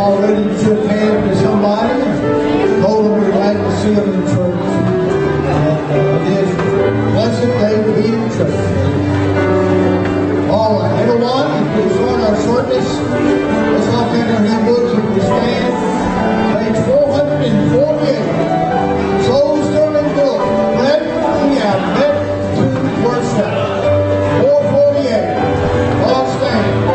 already shook hands with somebody and told them we're glad to see them in church. And it is a blessed day to be in church. All right, everyone, if we start our service, let's all get our hymn books if we stand. Page 448. Soul Stirring Book. Brethren, we have met to worship. 448. All stand.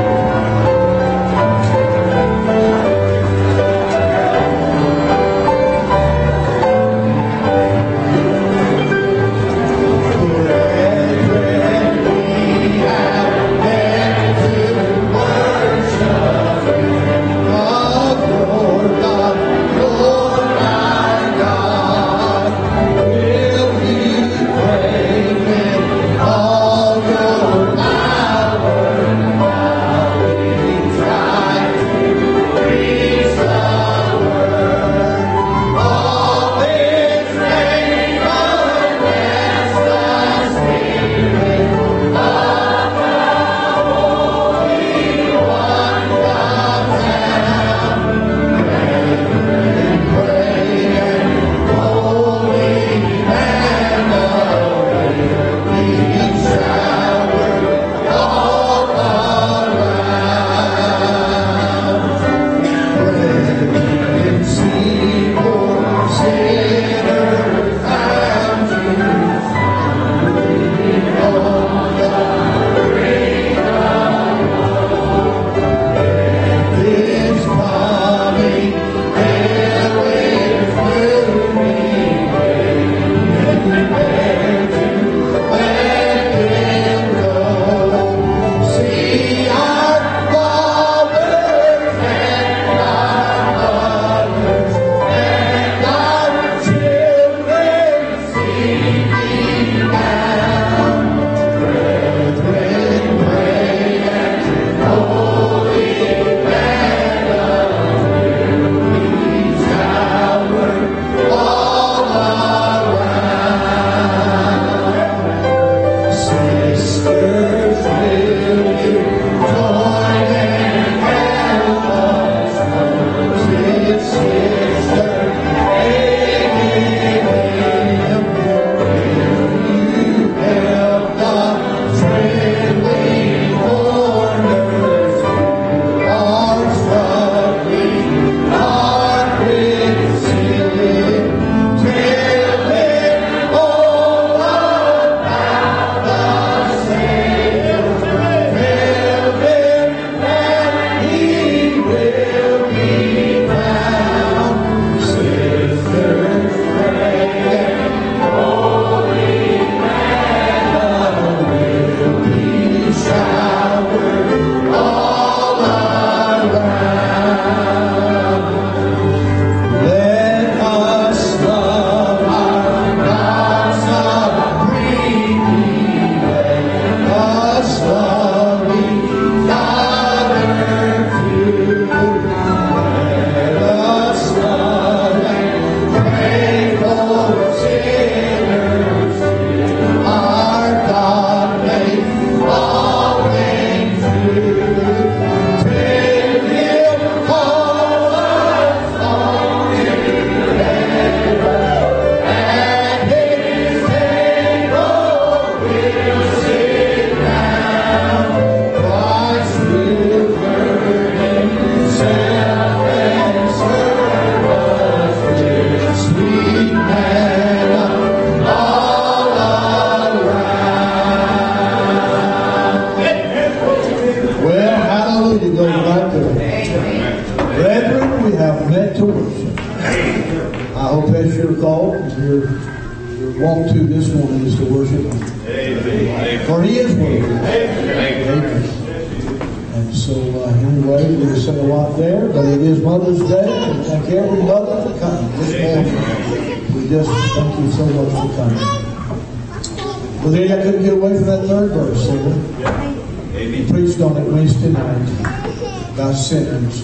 Sinners.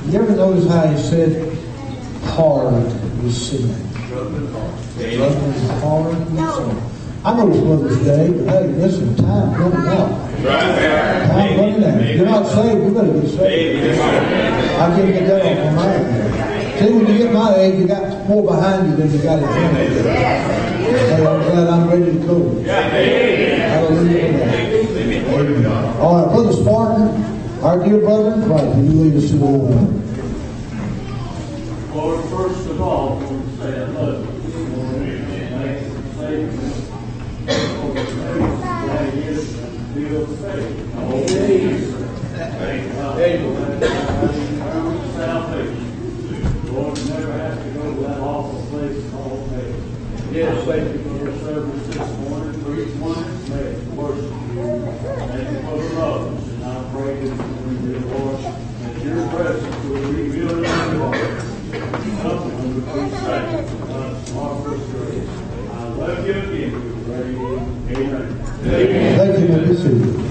You ever notice how he said hard was sin? Hard was sin. I know it's Mother's Day, but hey, listen, time running out. Time running out. If you're not saved, you better get saved. I can't get that off my mind. See, when you get my age, you got more behind you than you got in front of you. Hey, I'm glad I'm ready to go. Hallelujah. All right, Brother Spartan, our dear brother in Christ, will you lead us to the Lord? Lord, first of all, I want to say I love you. Thank you. Lord, never have to go to that awful place called hell. Yes, thank you for your service this morning, for each one that's made worship you. Thank you for the love, and I pray that you, Lord, that your presence will reveal in your heart. Something we can say, God's marvelous grace. I love you again. Amen. Thank you, Mr. Susan.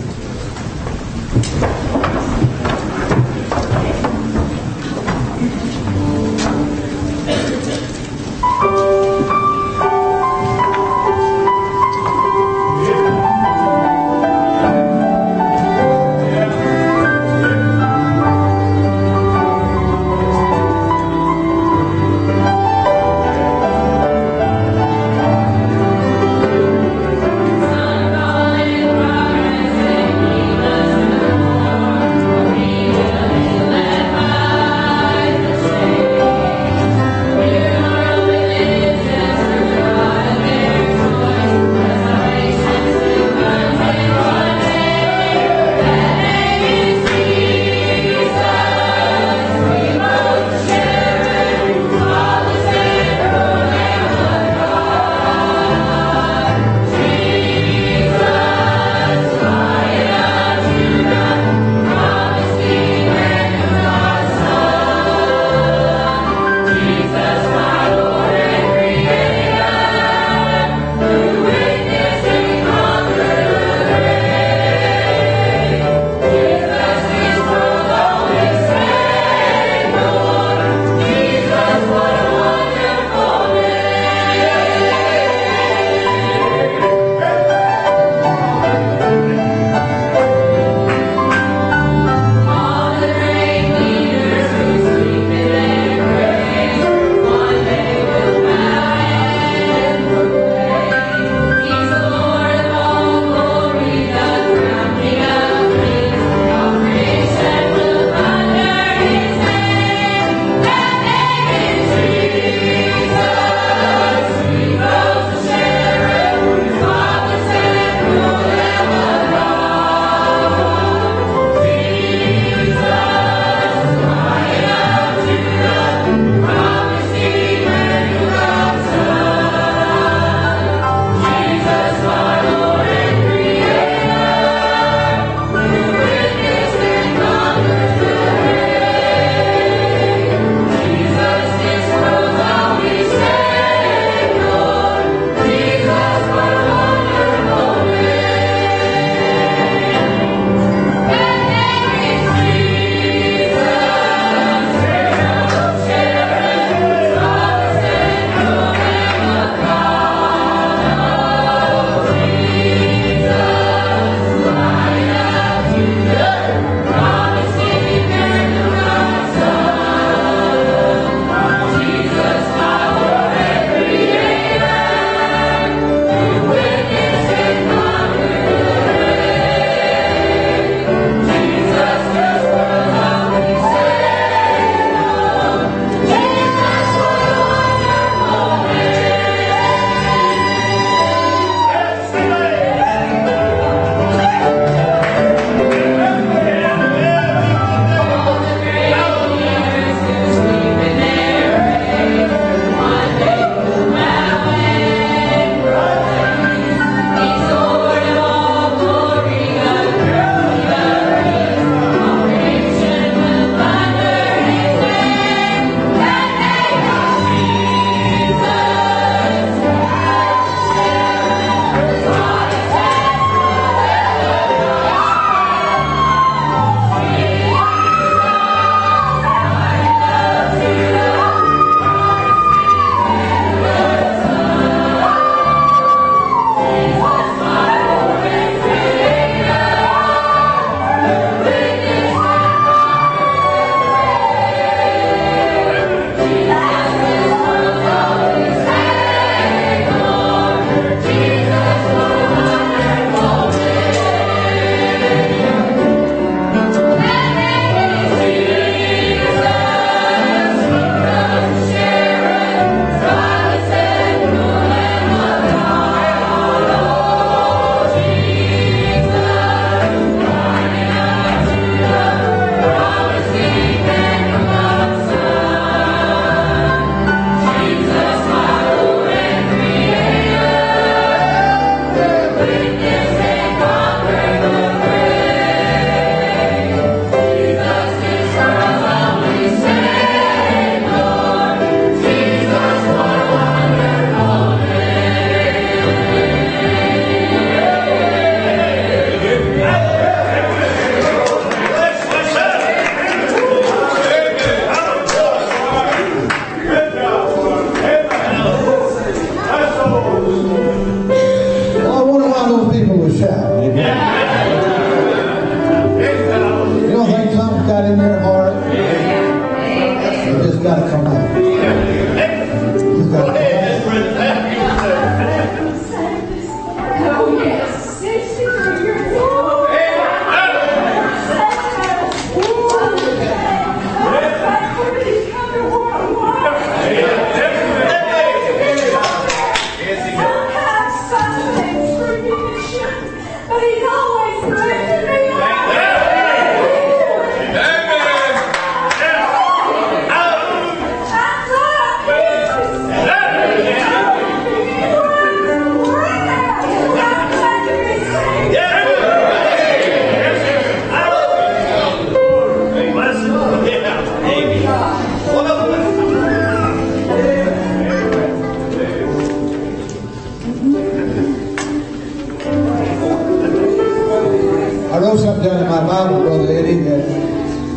I wrote something down in my Bible, Brother Eddie, that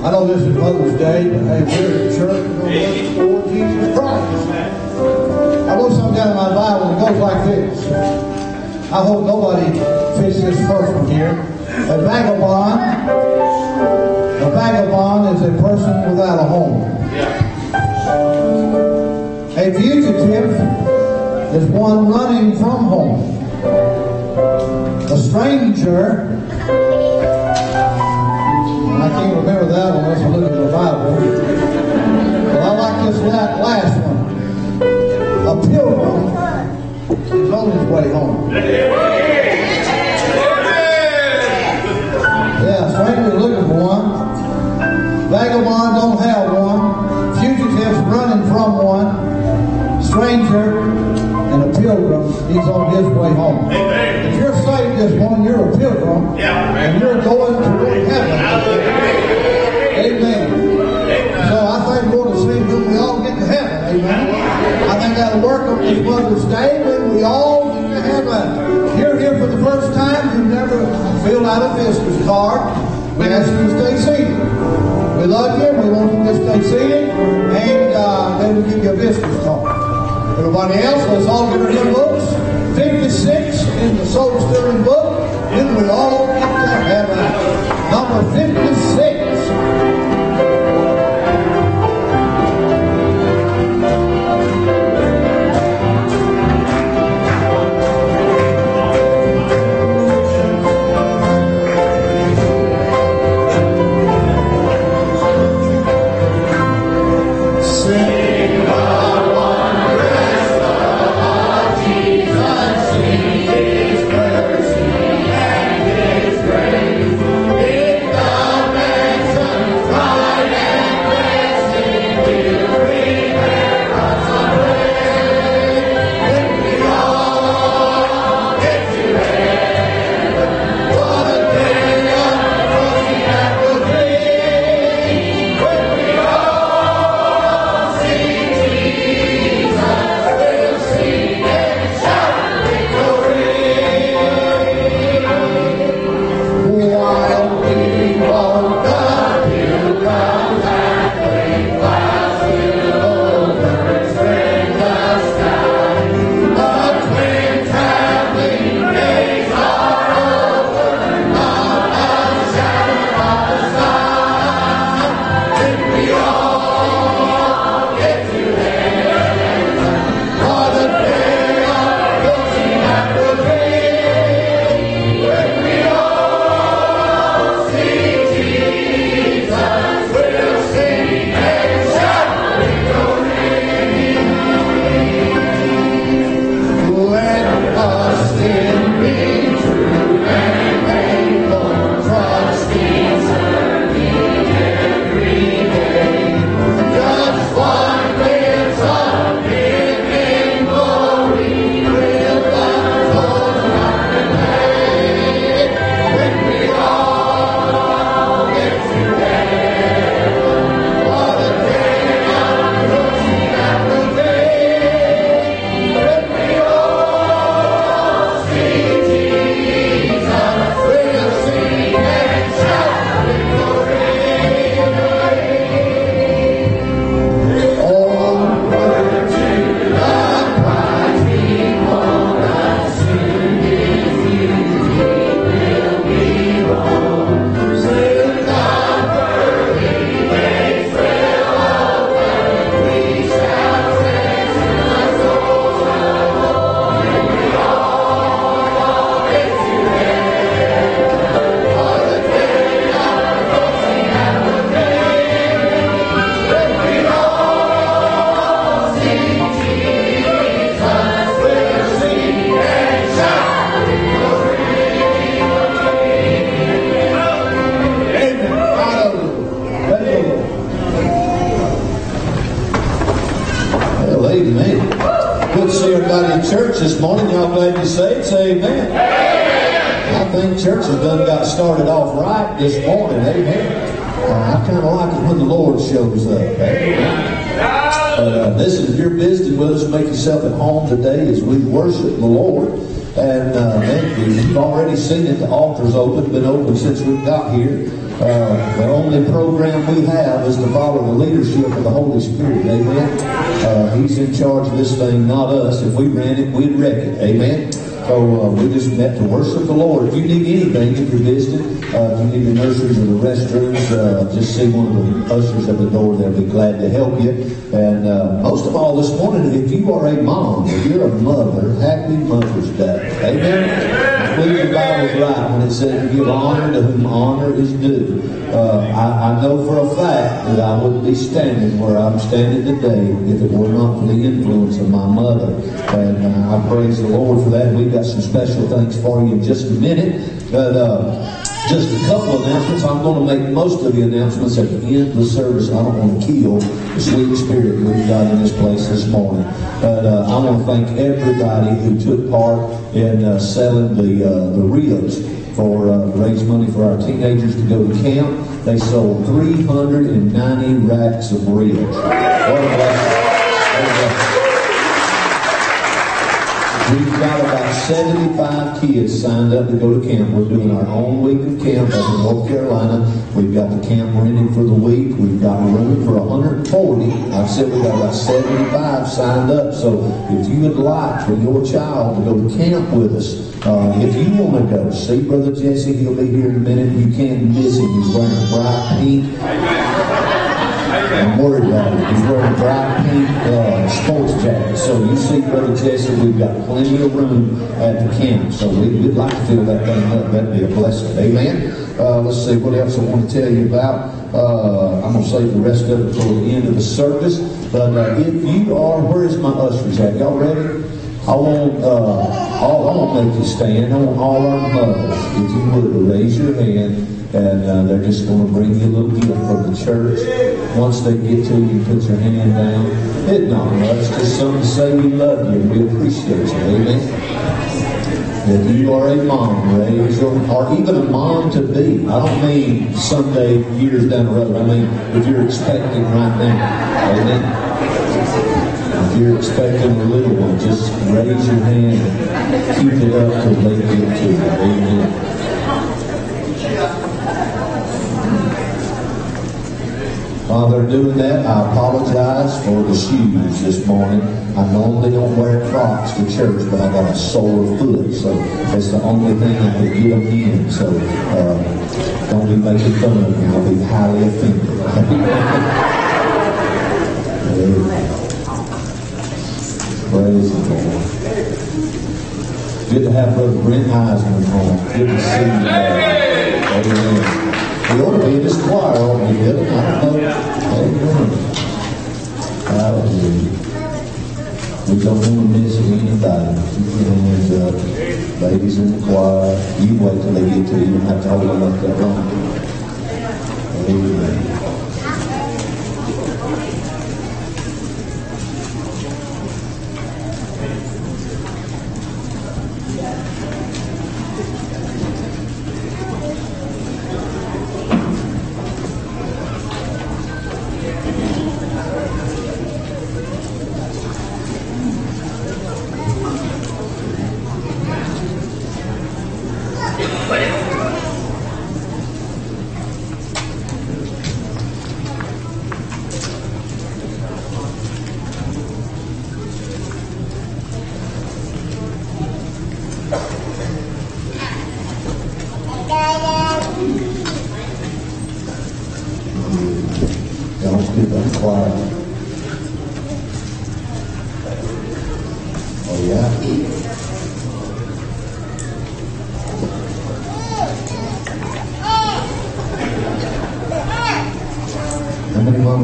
I know this is Mother's Day, but hey, we're in church, we're going to work for Jesus Christ. I wrote something down in my Bible and it goes like this. I hope nobody fits this first one here. A vagabond is a person without a home. A fugitive is one running from home. A stranger, I can't remember that one unless I look at the Bible. But I like this last one. A pilgrim is on his way home. Yeah, stranger looking for one. Vagabond don't have one. Fugitives running from one. Stranger and a pilgrim, he's on his way home. If you're saved this morning, you're a pilgrim, and you're going to heaven. Amen. So I think we're going to see when we all get to heaven. Amen. I think that'll work on this Mother's Day when we all get to heaven. You're here for the first time, you've never filled out a visitor's card. We ask you to stay seated. We love you, we want you to stay seated, and then we'll give you a visitor's card. Everybody else, let's all get our hymn books. 56 in the Soul Stirring book. Then we all get to heaven. Number 56. Church this morning. Y'all glad you saved? Say amen. I think church has done got started off right this morning. Amen. I kind of like it when the Lord shows up. Listen, if you're visiting with us, make yourself at home today as we worship the Lord. And you've already seen it. The altar's open, been open since we got here. The only program we have is to follow the leadership of the Holy Spirit. Amen. He's in charge of this thing, not us. If we ran it, we'd wreck it. Amen. So we just met to worship the Lord. If you need anything, if you're visiting, if you need the nurseries or the restrooms, just see one of the ushers at the door. They'll be glad to help you. And most of all this morning, if you are a mom, if you're a mother, happy Mother's Day. Amen. I believe the Bible's right when it says to give honor to whom honor is due. I know for a fact that I wouldn't be standing where I'm standing today if it were not for the influence of my mother. And I praise the Lord for that. We've got some special things for you in just a minute. But just a couple of announcements. I'm going to make most of the announcements at the end of the service. I don't want to kill the sweet spirit we've got in this place this morning. But I want to thank everybody who took part in selling the ribs for raise money for our teenagers to go to camp. They sold 390 racks of ribs. What a blessing. We've got about 75 kids signed up to go to camp. We're doing our own week of camp up in North Carolina. We've got the camp rented for the week. We've got room for 140. I've said we've got about 75 signed up. So if you would like for your child to go to camp with us, if you want to go, see Brother Jesse, he'll be here in a minute. You can't miss him. He's wearing a bright pink. I'm worried about it. He's wearing a bright pink sports jacket. So you see Brother Jesse, we've got plenty of room at the camp. So we'd like to fill that thing up. That'd be a blessing. Amen. Let's see what else I want to tell you about. I'm going to save the rest of it for the end of the service. But if you are, where is my ushers at? Y'all ready? I won't make you stand. I want all our mothers, if you would, to raise your hand, and they're just going to bring you a little gift from the church. Once they get to you, put your hand down. It's not much, just something to say we love you and we appreciate you. Amen. If you are a mom, raise your, or even a mom to be. I don't mean someday, years down the road. I mean if you're expecting right now. Amen. If you're expecting a little one, just raise your hand and keep it up till they get to you. Amen. While they're doing that, I apologize for the shoes this morning. I normally don't wear Crocs to church, but I got a sore foot, so that's the only thing I could get them in. So don't be making fun of me. I'll be highly offended. Praise the Lord. Good to have Brother Brent Heisman home. Good to see you. Amen. We ought to be in this choir, ought we? I don't know. Amen. Hallelujah. We don't want to miss anybody. Keep your hands up. Ladies in the choir, you wait till they get to you. You don't have to hold them up that long. Amen.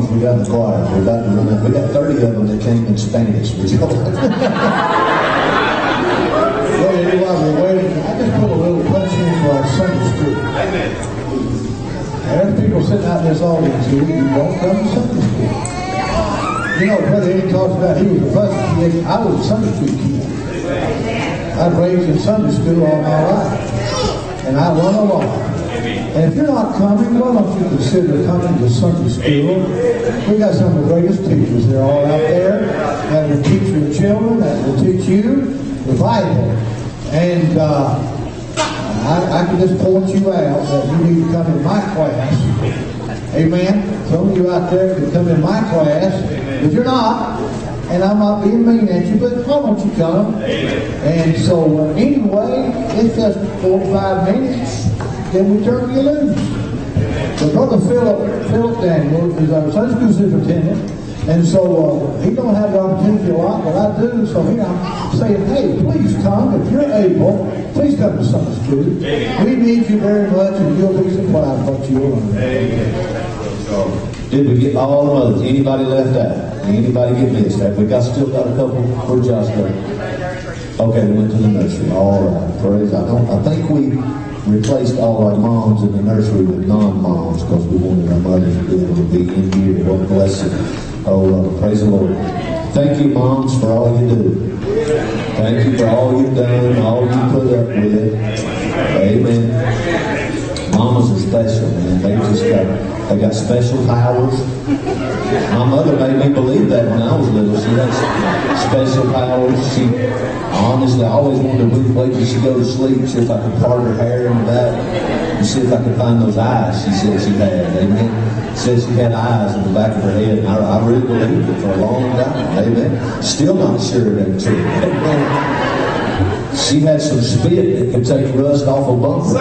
We got in the choir. We're about to run out. We got 30 of them that came in Spanish. Would you? Well, while we're waiting, I just put a little punch in for our Sunday school. Amen. There's people sitting out in this audience who don't come to Sunday school. You know, Brother Eddie talks about he was a bus kid. I was a Sunday school kid. I've raised in Sunday school all my life. And I run along. And if you're not coming, why don't you consider coming to Sunday school? We got some of the greatest teachers. They're all out there that will teach your children, that will teach you the Bible. And I can just point you out that you need to come in my class. Amen. Some of you out there can come in my class, but you're not. And I'm not being mean at you, but why don't you come? And so anyway, it's just 4 or 5 minutes, then we turn you loose. But Brother Philip Daniel is our Sunday school superintendent, and so he don't have the opportunity a lot, but I do. So here I'm saying, hey, please come if you're able. Please come to Sunday school. We need you very much, and you'll be surprised what you'll learn. Did we get all the mothers? Anybody left out? Anybody get missed? Have we still got a couple? Where'd Josh go? Okay, we went to the nursery. All right, praise God. I think we replaced all our moms in the nursery with non-moms because we wanted our mothers to be able to be in here. What a blessing. Oh, praise the Lord. Thank you, moms, for all you do. Thank you for all you've done, all you put up with. Amen. Mamas are special, man. They got special powers. My mother made me believe that when I was little. She had special powers. She honestly, I always wanted to wait till she go to sleep, see if I could part her hair in the back, and see if I could find those eyes she said she had. Amen. She said she had eyes in the back of her head, and I really believed it for a long time. Amen. Still not sure it ain't true. Amen. She had some spit that could take rust off a bumper.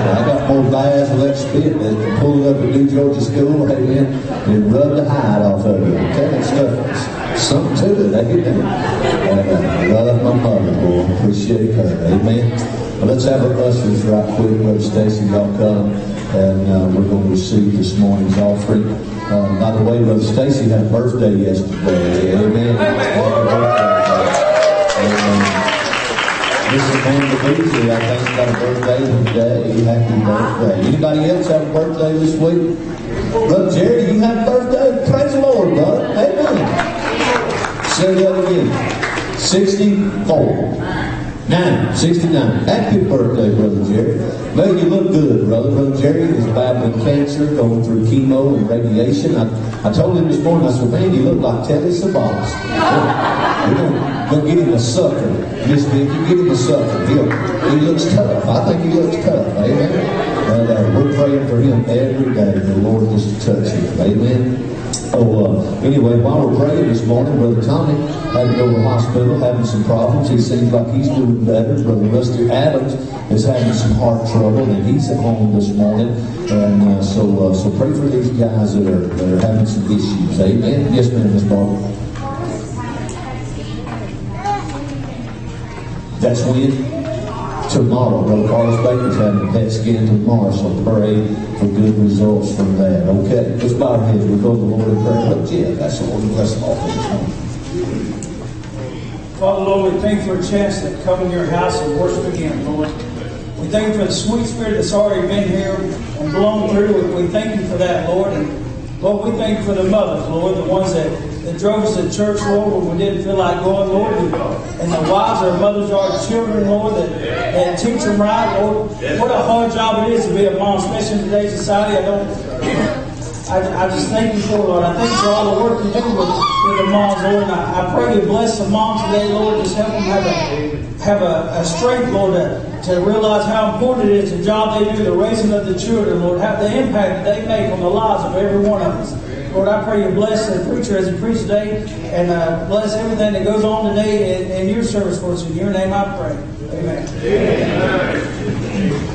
I got more bass with that spit that can pull it up at New Georgia School, amen, and rub the hide off of it. Okay, that stuff, something to it, amen. I love my mother, boy. Appreciate her, amen. Well, let's have our ushers right quick. Brother Stacy, y'all come, and we're going to receive this morning's offering. By the way, Brother Stacy had a birthday yesterday, amen. Happy birthday. This is Amanda Beasley, I think, got a birthday today. Happy birthday. Anybody else have a birthday this week? Brother Jerry, you have a birthday? Praise the Lord, brother. Amen. Say that again. 64. 69. Happy birthday, Brother Jerry. Well, you look good, brother. Brother Jerry is battling cancer, going through chemo and radiation. I told him this morning, I said, man, you look like Telly Savalas. We're going to get him a sucker. Miss Vicky, get him a sucker. He looks tough. I think he looks tough. Amen. And we're praying for him every day. The Lord just touch him. Amen. Anyway, while we're praying this morning, Brother Tommy had to go to the hospital having some problems. He seems like he's doing better. Brother Rusty Adams is having some heart trouble, and he's at home this morning. And so pray for these guys that are having some issues. Amen. Yes, ma'am, Miss Barbara. That's when? Tomorrow. Brother Carlos Baker's having a PET scan tomorrow, so pray for good results from that. Okay, let's bow our heads. We'll go to the Lord in prayer. But yeah, that's the Lord to bless them all for this morning. Father, Lord, we thank you for a chance to come in your house and worship again, Lord. We thank you for the sweet spirit that's already been here and blown through. We thank you for that, Lord. And Lord, we thank you for the mothers, Lord, the ones that drove us to church, Lord, when we didn't feel like going, Lord. And the wives or mothers or children, Lord, that teach them right, Lord. What a hard job it is to be a mom, especially in today's society. I just thank you for it, Lord. I thank you for all the work you do with the moms, Lord. And I pray you bless the moms today, Lord. Just help them have a strength, Lord, to realize how important it is, the job they do, the raising of the children, Lord, have the impact that they make on the lives of every one of us. Lord, I pray you bless the preacher as he preached today, and bless everything that goes on today in your service for us. In your name I pray. Amen. Amen.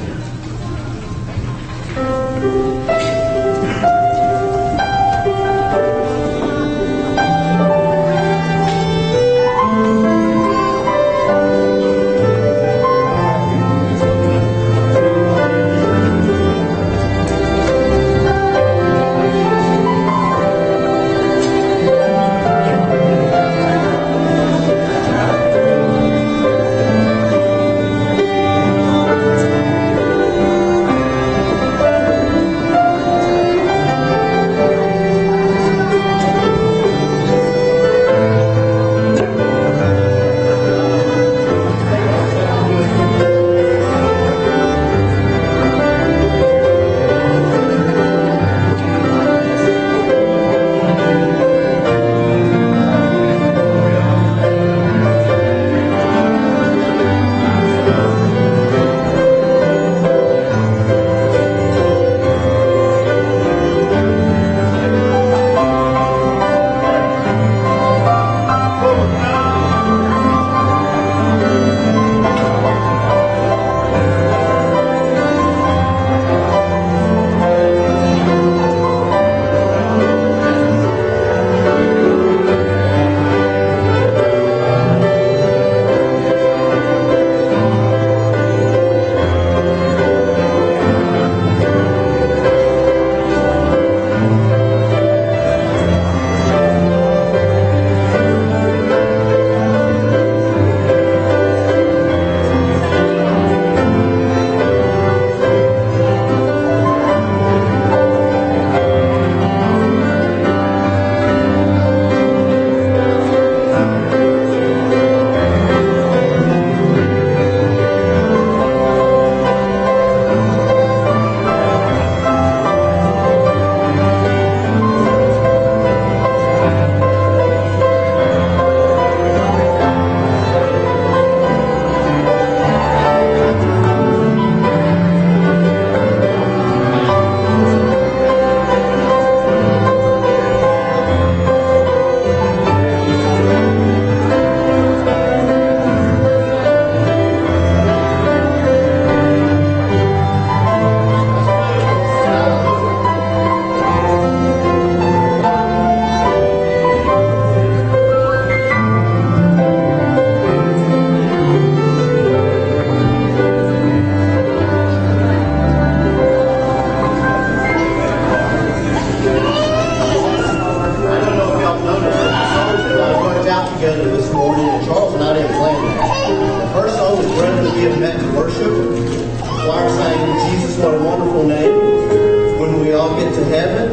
together this morning, and Charles and I didn't plan that. The first song was Brothers Give Met to Worship. The choir sang Jesus, What a Wonderful Name. When we all get to heaven,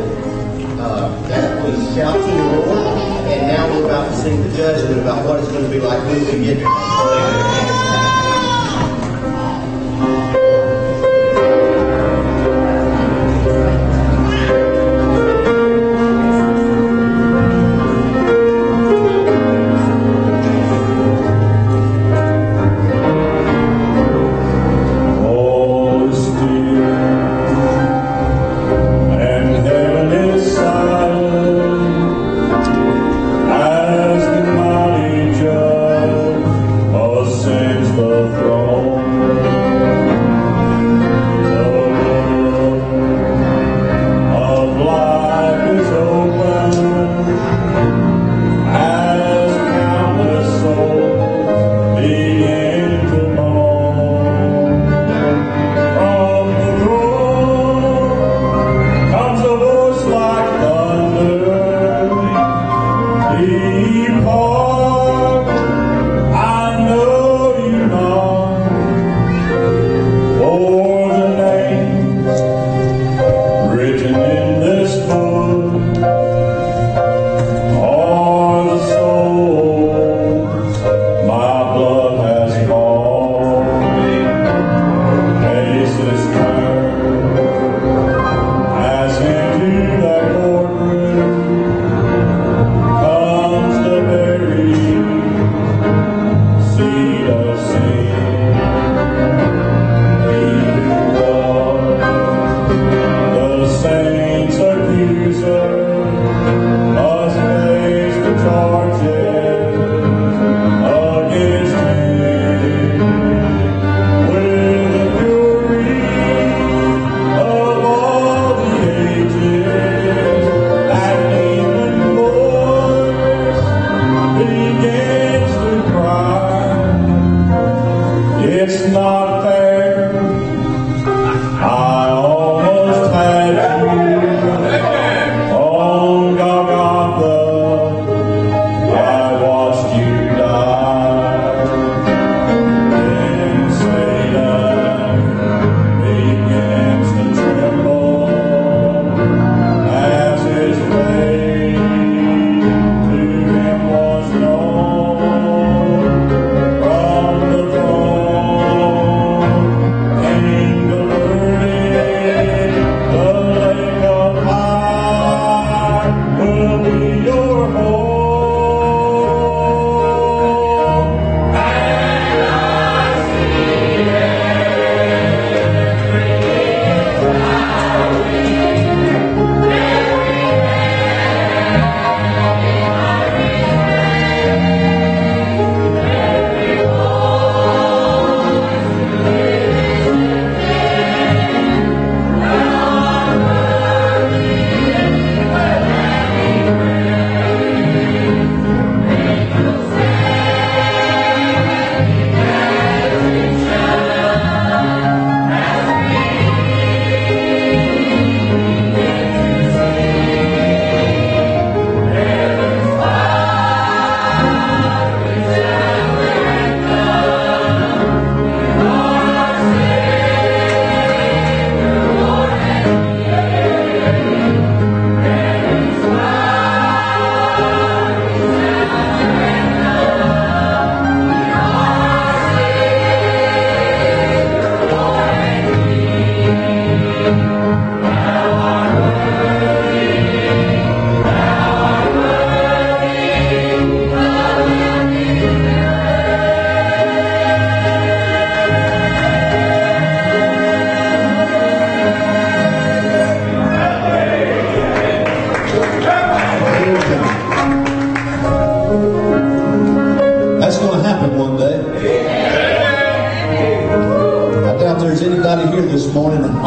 that was Shout to the Lord. And now we're about to sing the judgment about what it's going to be like when we get there.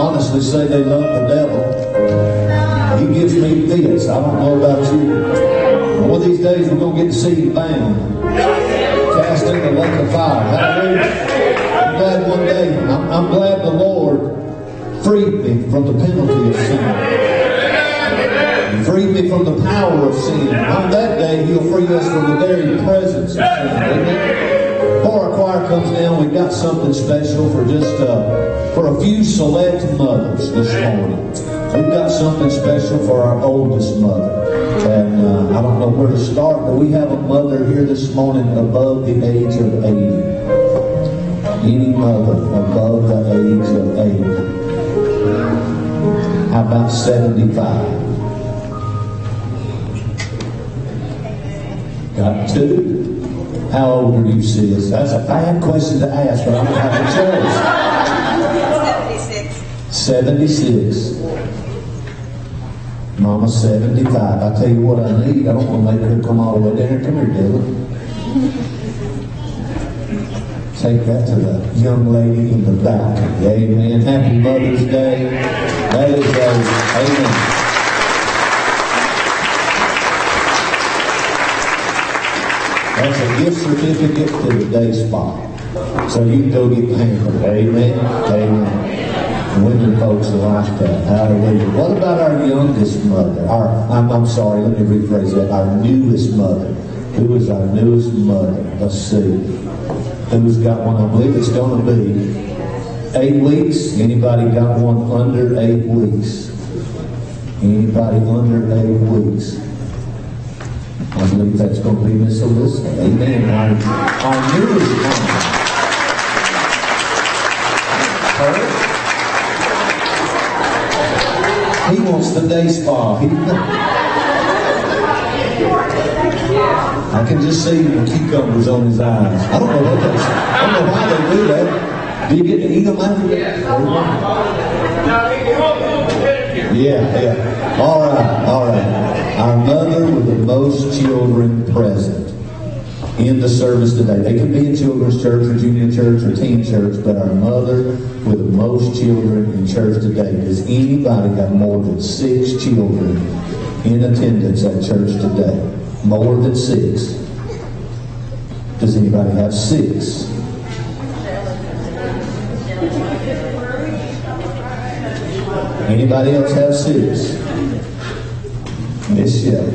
honestly say they love the devil. He gives me fits. I don't know about you. One of these days we're going to get to see him bound, cast in the lake of fire. Hallelujah. I'm glad one day, I'm glad the Lord freed me from the penalty of sin. Free me from the power of sin. On that day, He'll free us from the very presence of sin. Amen. Before our choir comes down, we've got something special for for a few select mothers this morning. We've got something special for our oldest mother. And I don't know where to start, but we have a mother here this morning above the age of 80. Any mother above the age of 80. How about 75? Got two? How old are you, sis? That's a bad question to ask, but I'm going to have a choice. 76. Mama 75. I tell you what I need. I don't want to make her come all the way down here. Come here, Dylan. Take that to the young lady in the balcony. Amen. Happy Mother's Day. That is amen. That's a gift certificate to the day spa. So you can go get pampered. Amen. Amen. Women folks are like that. Hallelujah. What about our youngest mother? I'm sorry, let me rephrase that. Our newest mother. Who is our newest mother? Let's see. Who's got one? I believe it's going to be 8 weeks. Anybody got one under 8 weeks? Anybody under 8 weeks? I believe that's going to be Miss Alyssa. Amen. Our newest mother. He wants the day spa. I can just see the cucumbers on his eyes. I don't know what that's. I don't know why they do that. Do you get to eat them after that? Yeah. All right. Our mother with the most children present in the service today. They can be in children's church or junior church or teen church, but our mother with the most children in church today. Does anybody have more than 6 children in attendance at church today? More than 6. Does anybody have 6? Anybody else have 6? Miss Shelley.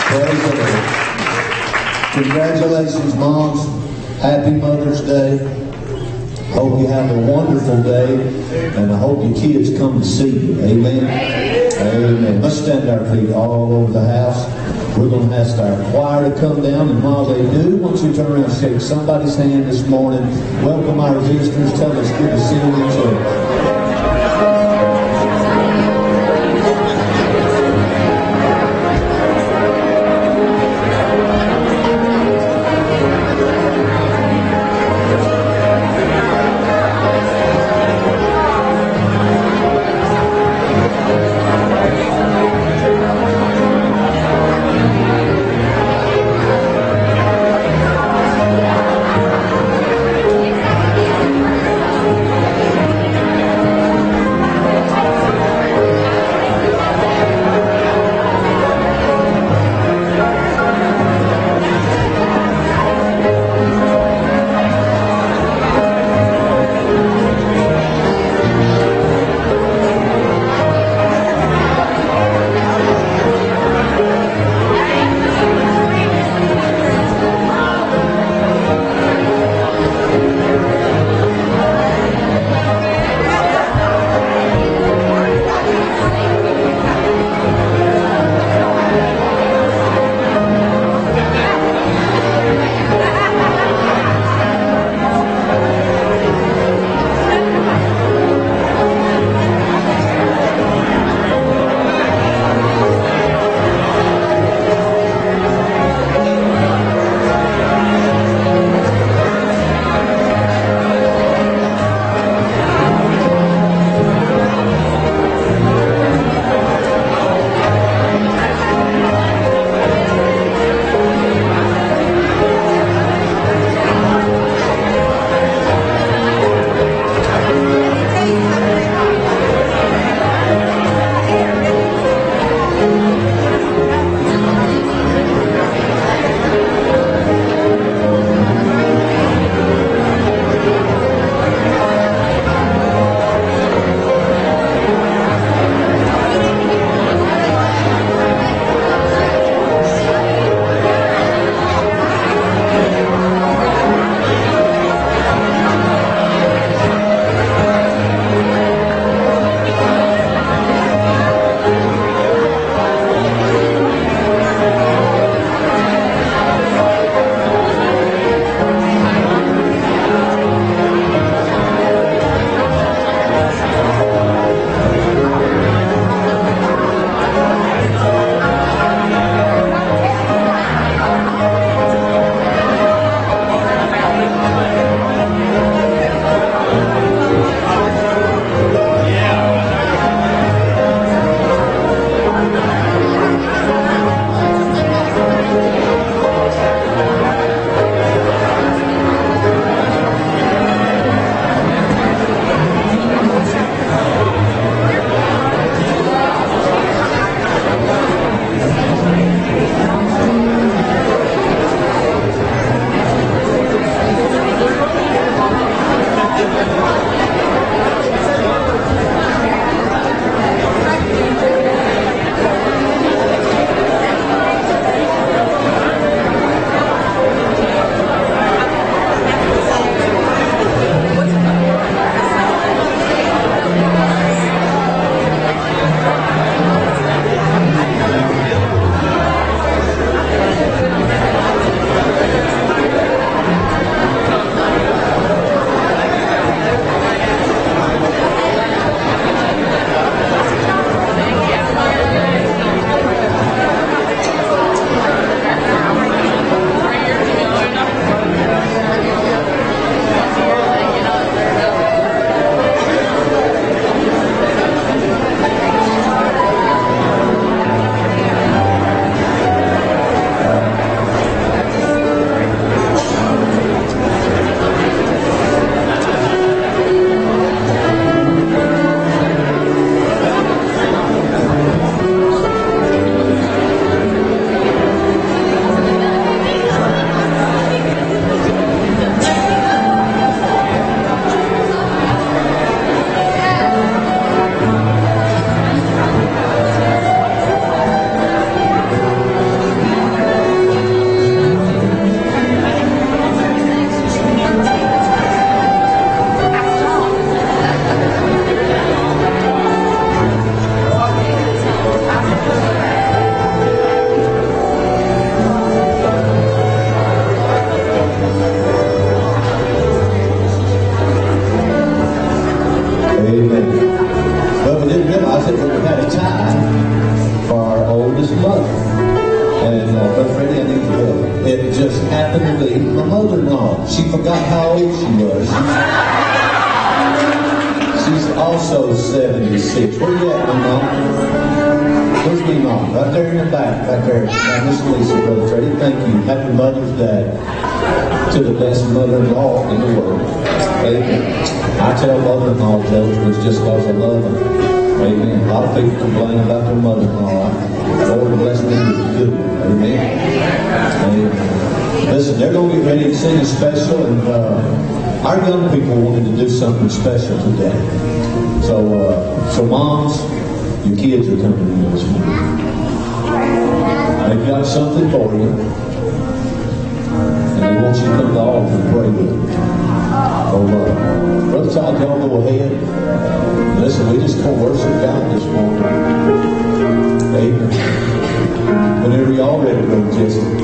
Praise the Lord. Congratulations, moms. Happy Mother's Day. Hope you have a wonderful day, and I hope your kids come to see you. Amen. Amen. Let's stand our feet all over the house. We're going to ask our choir to come down, and while they do, why don't you turn around and shake somebody's hand this morning. Welcome our visitors. Tell us good to see you in church. Amen. But we didn't realize it, but we had a tie for our oldest mother. And Brother Freddie, I need your help. It just happened to be my mother-in-law. She forgot how old she was. She's also 76. Where you at, my mom? Where's me mom? Right there in the back, right there. Miss Lisa, Brother Freddie. Thank you. Happy Mother's Day to the best mother-in-law in the world. Amen. I tell mother-in-law jokes, but it's just because I love them. Amen. A lot of people complain about their mother-in-law. Lord bless them with good. Amen. Amen. Listen, they're going to get ready to sing a special, and our young people wanted to do something special today. So moms, your kids are coming in this morning. They've got something for you, and they want you to come to the altar and pray with them. Brother Todd, y'all go ahead. Listen, we just go worship God this morning. Amen. Whenever y'all ready to go, Jesse.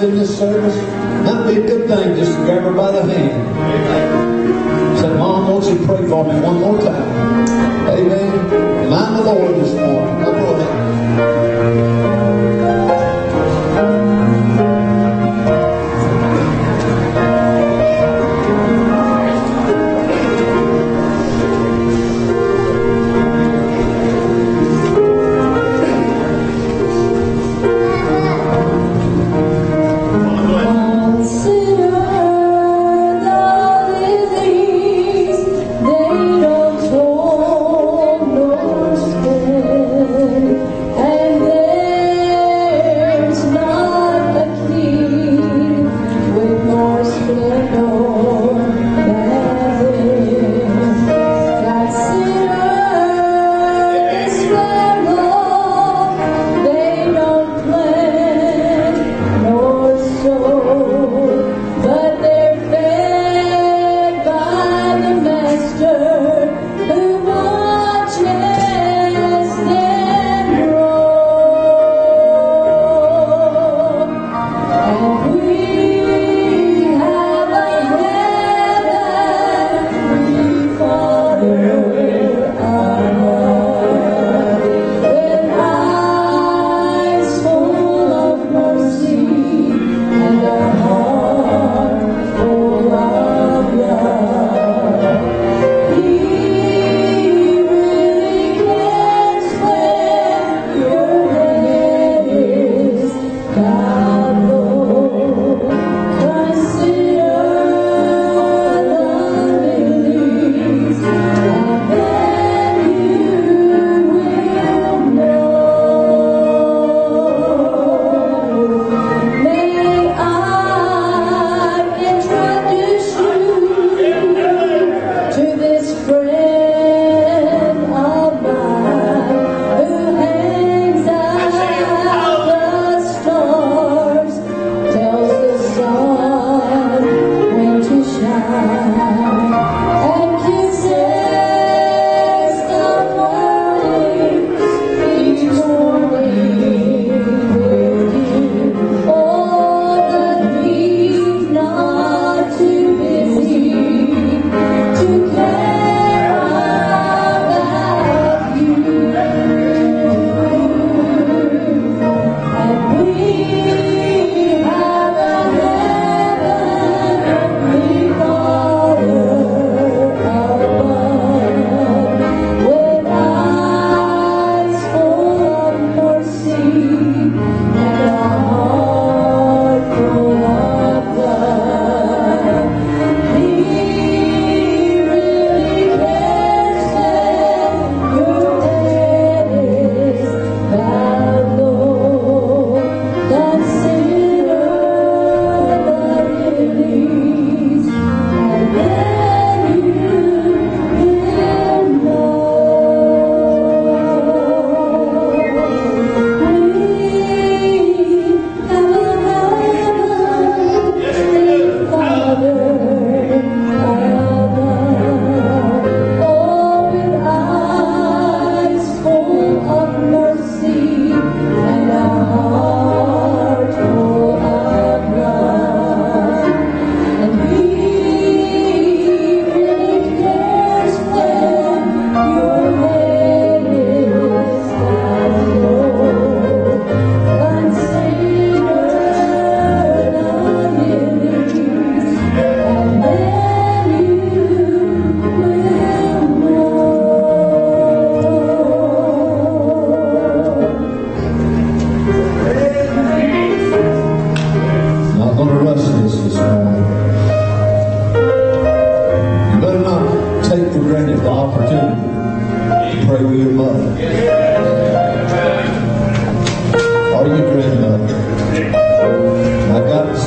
In this service, that'd be a good thing just to grab her by the hand. Say, Mom, won't you pray for me one more time? Amen. Am I the Lord this morning? Now go ahead. They don't hold no stand.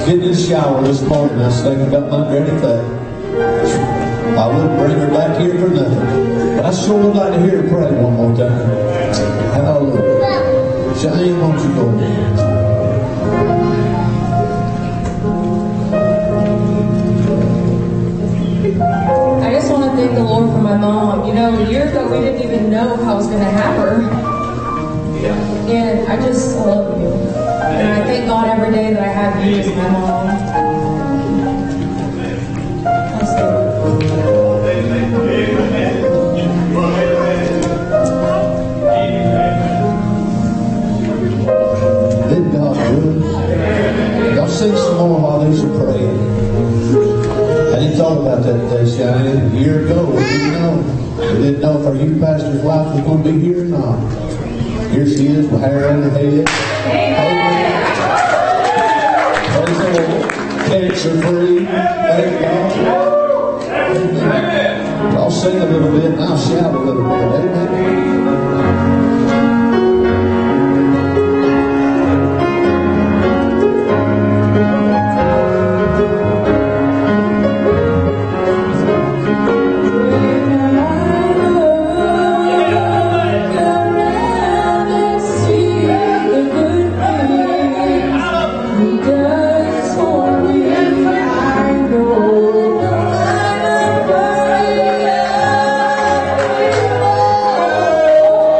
Getting in the shower this morning, I was thinking about my granny Faye. I wouldn't bring her back here for nothing. But I sure would like to hear her pray one more time. Hallelujah. Cheyenne, won't you go ahead? I just want to thank the Lord for my mom. You know, a year ago we didn't even know how I was going to have her. And I just love you. And I thank God every day that I have you as my mom. Let's go. Isn't God good? Y'all sing some more while there's a praying. I didn't thought about that today, Cheyenne. A year ago, we didn't know. We didn't know if our youth pastor's wife was going to be here or not. Here she is with hair on her head. Praise the Lord. Cancer free. Thank God. Amen. I'll sing a little bit and I'll shout a little bit. Amen. Oh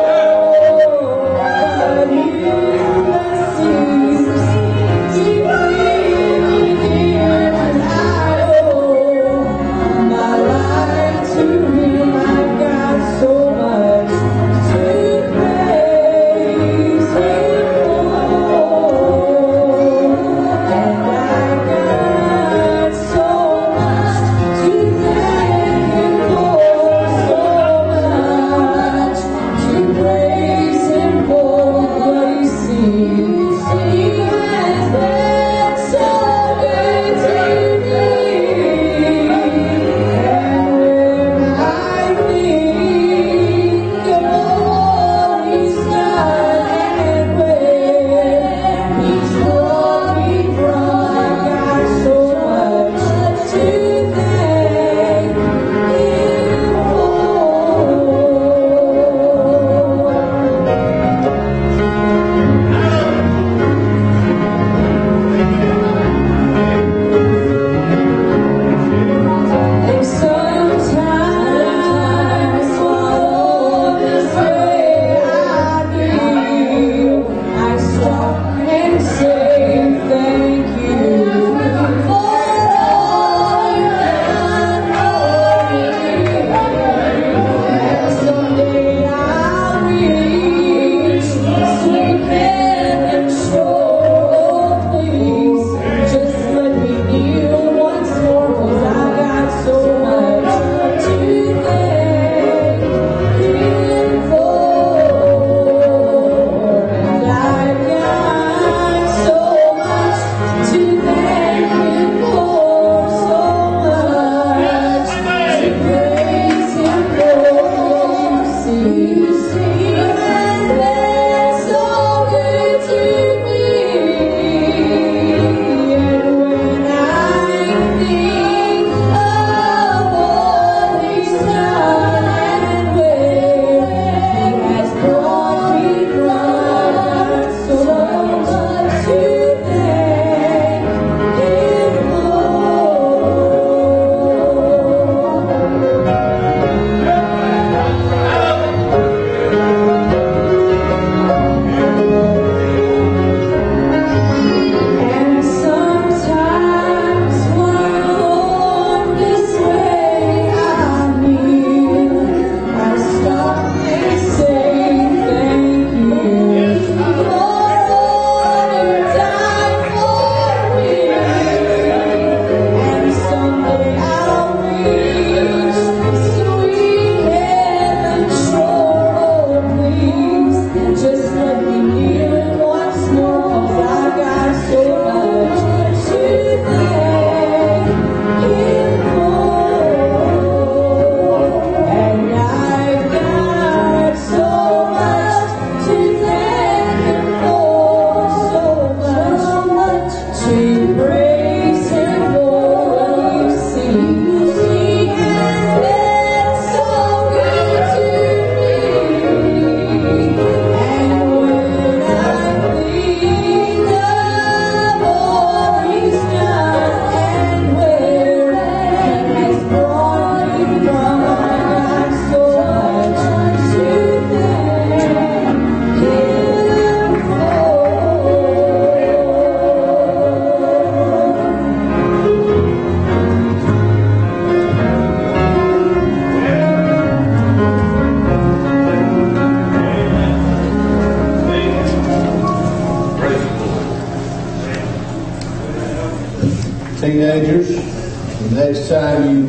Teenagers, the next time you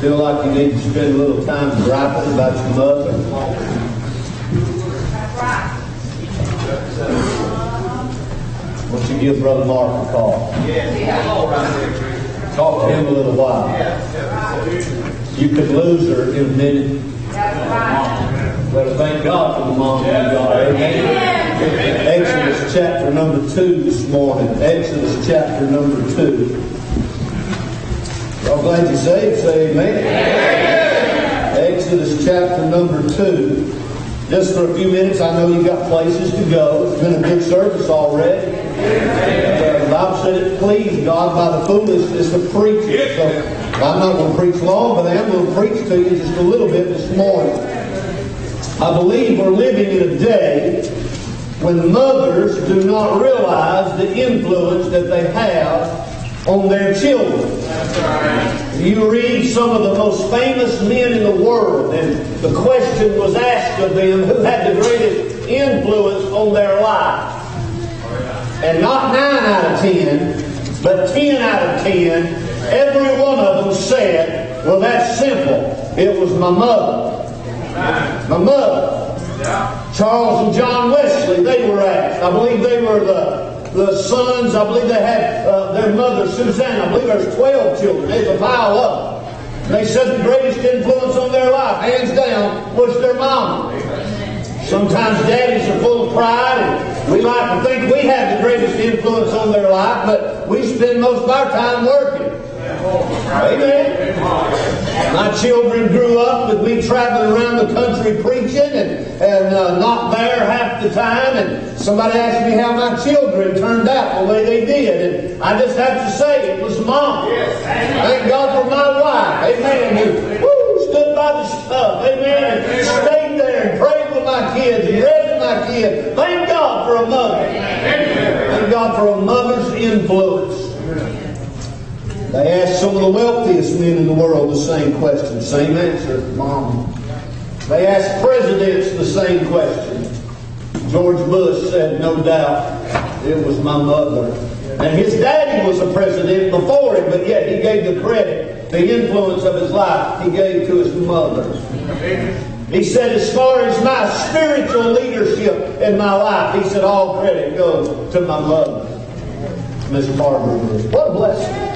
feel like you need to spend a little time griping about your mother, why don't you give Brother Mark a call? Talk to him a little while. You could lose her in a minute. But thank God for the mom and God. Amen. Exodus chapter number 2 this morning. Exodus chapter number 2. Y'all glad you're saved? Say amen. Exodus chapter number 2. Just for a few minutes, I know you've got places to go. It's been a good service already. The Bible said it pleased God by the foolishness of preaching. So I'm not going to preach long, but I am going to preach to you just a little bit this morning. I believe we're living in a day when mothers do not realize the influence that they have on their children. You read some of the most famous men in the world, and the question was asked of them who had the greatest influence on their life. And not 9 out of 10, but 10 out of 10, every one of them said, well, that's simple. It was my mother. My mother. Charles and John Wesley, they were asked. I believe they were the sons. I believe they had their mother, Suzanne. I believe there's 12 children. There's a pile of them. They said the greatest influence on their life, hands down, was their mama. Sometimes daddies are full of pride, and we like to think we have the greatest influence on their life, but we spend most of our time working. Amen. My children grew up with me traveling around the country preaching and not there half the time. And somebody asked me how my children turned out the way they did. And I just have to say it was Mom. Thank God for my wife. Amen. Who stood by the stuff. Amen. And stayed there and prayed with my kids and read with my kids. Thank God for a mother. Thank God for a mother's influence. They asked some of the wealthiest men in the world the same question. Same answer, Mom. They asked presidents the same question. George Bush said, no doubt, it was my mother. And his daddy was a president before him, but yet he gave the credit, the influence of his life, he gave to his mother. He said, as far as my spiritual leadership in my life, he said, all credit goes to my mother, Miss Barbara Bush. What a blessing.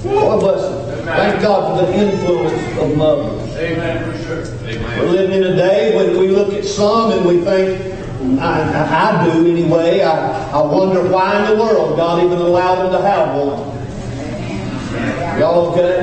What a blessing. Thank God for the influence of mothers. Amen, for sure. We're living in a day when we look at some and we think, I do anyway, I wonder why in the world God even allowed them to have one. Y'all okay?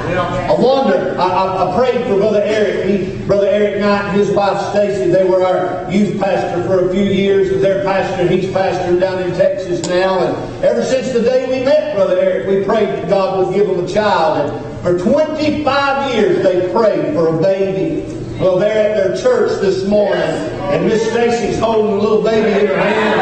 I wonder. I prayed for Brother Eric. Brother Eric Knight and his wife Stacy, they were our youth pastor for a few years. Their pastor, he's pastoring down in Texas now. And ever since the day we met Brother Eric, we prayed that God would give him a child. And for 25 years they prayed for a baby. Well, they're at their church this morning, and Miss Stacy's holding a little baby in her hand.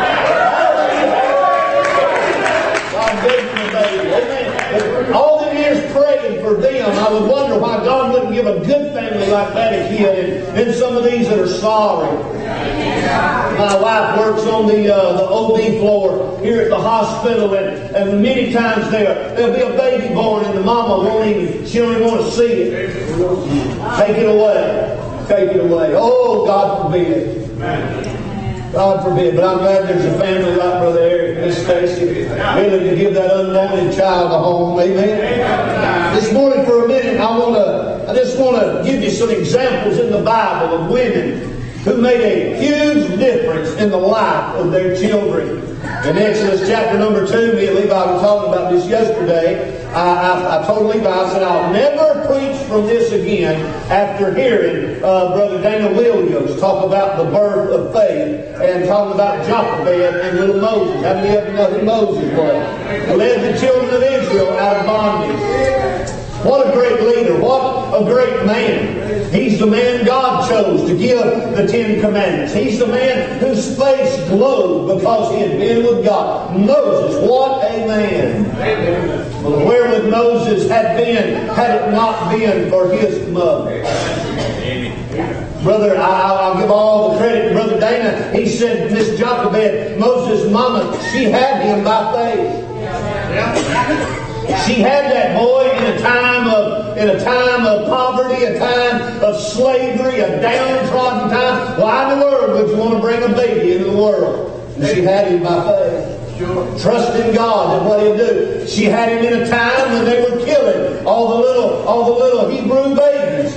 God gave them a baby. Amen. All the years praying for them, I would wonder why God wouldn't give a good family like that a kid, and some of these that are sorry. My wife works on the OB floor here at the hospital, and many times there'll be a baby born, and the mama she don't even want to see it. Take it away. Take it away. Oh, God forbid. God forbid. But I'm glad there's a family like Brother Eric and Miss Stacy willing to give that unwanted child a home. Amen. This morning for a minute, I just want to give you some examples in the Bible of women who made a huge difference in the life of their children. In Exodus chapter number 2, me and Levi were talking about this yesterday. I told Levi, I said, I'll never preach from this again after hearing Brother Daniel Williams talk about the birth of faith and talking about Jochebed and little Moses. How many of you know who Moses was? He led the children of Israel out of bondage. What a great leader. What a great man. He's the man God chose to give the 10 Commandments. He's the man whose face glowed because he had been with God. Moses, what a man. Well, where would Moses have been had it not been for his mother? Brother, I'll give all the credit to Brother Dana. He said, Miss Jochebed, Moses' mama, she had him by faith. She had that boy in a time of poverty, a time of slavery, a downtrodden time. Why in the world would you want to bring a baby into the world? And she had him by faith. Trust in God and what He'll do. She had him in a time when they were killing all the little Hebrew babies.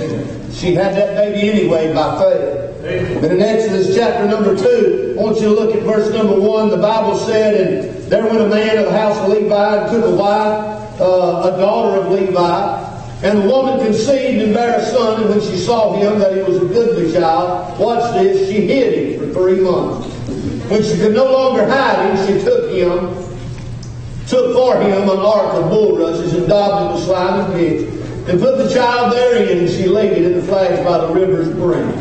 She had that baby anyway by faith. But in Exodus chapter number 2, I want you to look at verse number 1. The Bible said, and there went a man of the house of Levi and took a wife, a daughter of Levi. And the woman conceived and bare a son, and when she saw him that he was a goodly child, watch this, she hid him for 3 months. When she could no longer hide him, she took for him an ark of bulrushes and daubed it with slime and pitch, and put the child therein, and she laid it in the flags by the river's brink.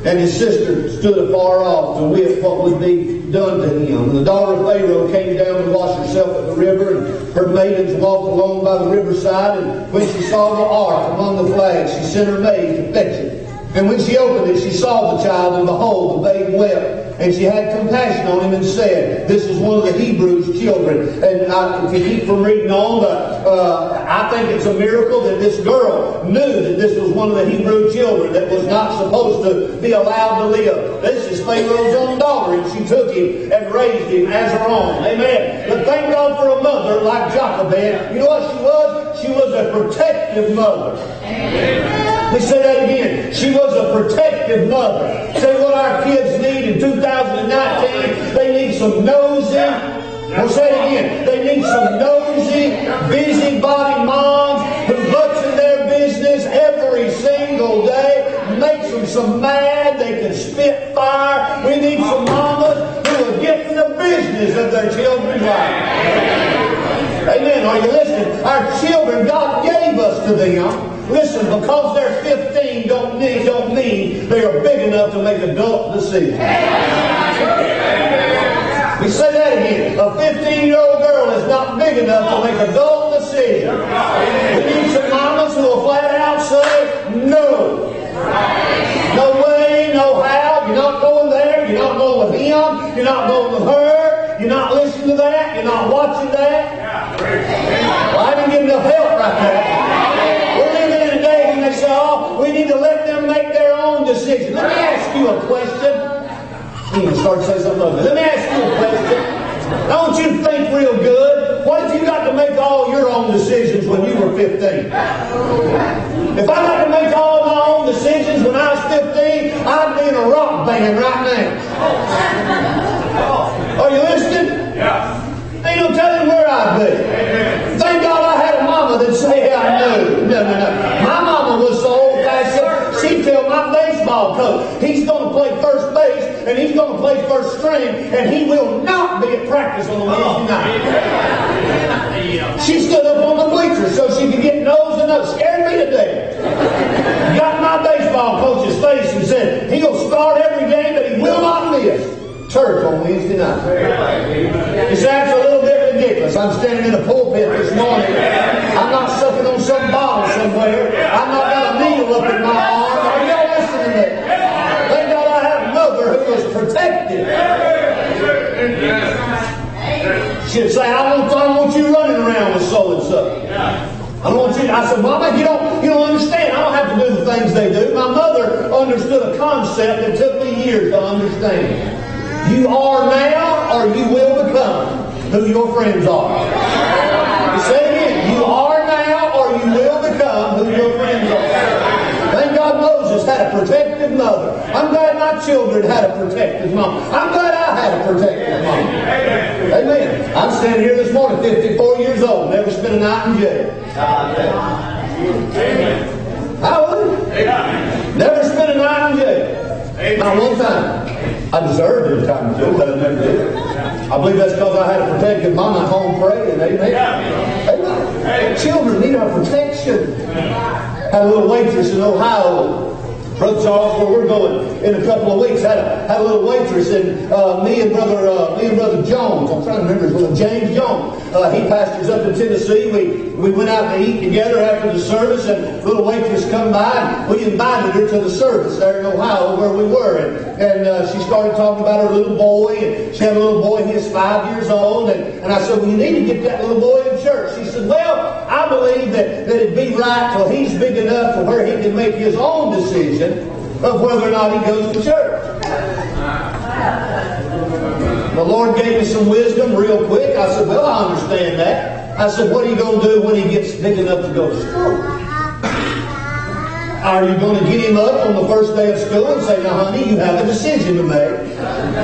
And his sister stood afar off to wit what would be done to him. And the daughter of Pharaoh came down to wash herself at the river, and her maidens walked along by the riverside. And when she saw the ark among the flags, she sent her maid to fetch it. And when she opened it, she saw the child, and behold, the babe wept. And she had compassion on him and said, this is one of the Hebrews' children. And if you keep from reading on, I think it's a miracle that this girl knew that this was one of the Hebrew children that was not supposed to be allowed to live. This is Pharaoh's own daughter, and she took him and raised him as her own. Amen. But thank God for a mother like Jochebed. You know what she was? She was a protective mother. Amen. Let me say that again. She was a protective mother. Say what our kids need in 2019. They need some nosy. I'll say it again. They need some nosy, busybody moms who butts in their business every single day. Makes them so mad they can spit fire. We need some mamas who will get in the business of their children's lives. Amen. Are you listening? Our children, God gave us to them. Listen, because they're 15 don't mean they are big enough to make adult decisions. We say that again. A 15-year-old girl is not big enough to make adult decisions. We need some mamas who will flat out say, no. No way, no how. You're not going there. You're not going with him. You're not going with her. You're not listening to that. You're not watching that. Well, I didn't get enough help right there. We need to let them make their own decisions. Let me ask you a question. You can start to say something else. Let me ask you a question. Don't you think real good? What if you got to make all your own decisions when you were 15? If I got to make all my own decisions when I was 15, I'd be in a rock band right now. Are you listening? Yeah. Ain't no telling where I'd be. Thank God I had a mama that said I knew. No. My mama was so old-fashioned, she'd tell my baseball coach, he's going to play first base, and he's going to play first string, and he will not be at practice on a Wednesday night. She stood up on the bleachers so she could get nose to nose. Scared me to death. Got my baseball coach's face and said, he'll start every game, but he will not miss church on Wednesday night. It sounds a little bit ridiculous. I'm standing in a pulpit this morning. I'm not sucking on some bottle somewhere. I'm not got a needle up in my arm. Are y'all listening to me? Thank God I have a mother who was protected. She'd say, I don't want you running around with so and so. I don't want you. I said, Mama, you don't understand. I don't have to do the things they do. My mother understood a concept that took me years to understand. You are now, or you will become who your friends are. You say it again. You are now, or you will become who your friends are. Thank God Moses had a protective mother. I'm glad my children had a protective mom. I'm glad I had a protective mom. Amen. I'm standing here this morning, 54 years old, never spent a night in jail. Amen. Hallelujah. Never spent a night in jail. Not one time. I deserved it time to do, but I never did. I believe that's because I had a protective mom at home praying. Amen. Amen. Children need our protection. Had a little waitress in Ohio Brother Charles, where we're going in a couple of weeks, had a little waitress, and me and brother Jones. I'm trying to remember his name. James Jones. He pastors up in Tennessee. We went out to eat together after the service, and a little waitress come by, and we invited her to the service there in Ohio where we were, and she started talking about her little boy, and she had a little boy. He was 5 years old, and I said, well, you need to get that little boy in church. She said, well, I believe that it'd be right till he's big enough to where he can make his own decision of whether or not he goes to church. The Lord gave me some wisdom real quick. I said, well, I understand that. I said, what are you going to do when he gets big enough to go to school? Are you going to get him up on the first day of school and say, now, honey, you have a decision to make.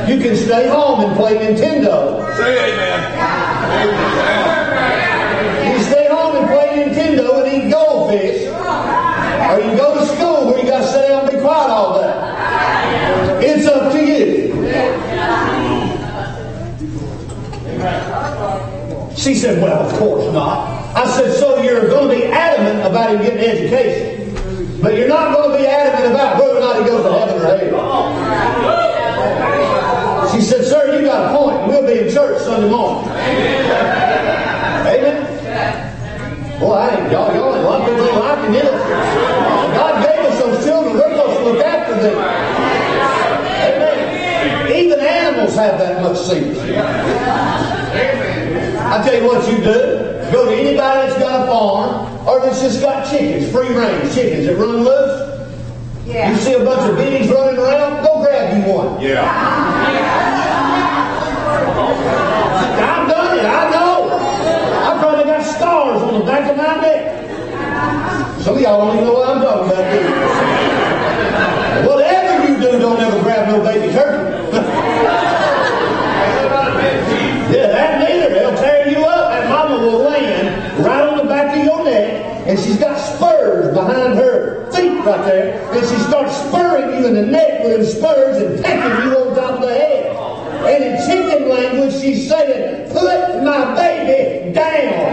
You can stay home and play Nintendo. Say amen. You stay home and play Nintendo and eat goldfish. Or you go to school where you got to sit down and be quiet all day. It's up to you. She said, well, of course not. I said, so you're going to be adamant about him getting an education, but you're not going to be adamant about whether or not he goes to heaven or hell. She said, sir, you got a point. We'll be in church Sunday morning. Amen? Boy, y'all ain't like people liking it. God gave us those children. We're supposed to look after them. Amen. Even animals have that much sense. I tell you what you do. Go to anybody that's got a farm or that's just got chickens, free range chickens that run loose. Yeah. You see a bunch of biddies running around, go grab you one. Yeah. I've done it, I know. I probably got scars on the back of my neck. Some of y'all don't even know what I'm talking about, do you? Whatever you do, don't ever grab no baby turkey. Yeah, that neither. They'll tear you up. That mama will land right on the back of your neck, and she's got spurs behind her feet right there, and she starts spurring you in the neck with them spurs and pecking you on top of the head. And in chicken language, she's saying, put my baby down.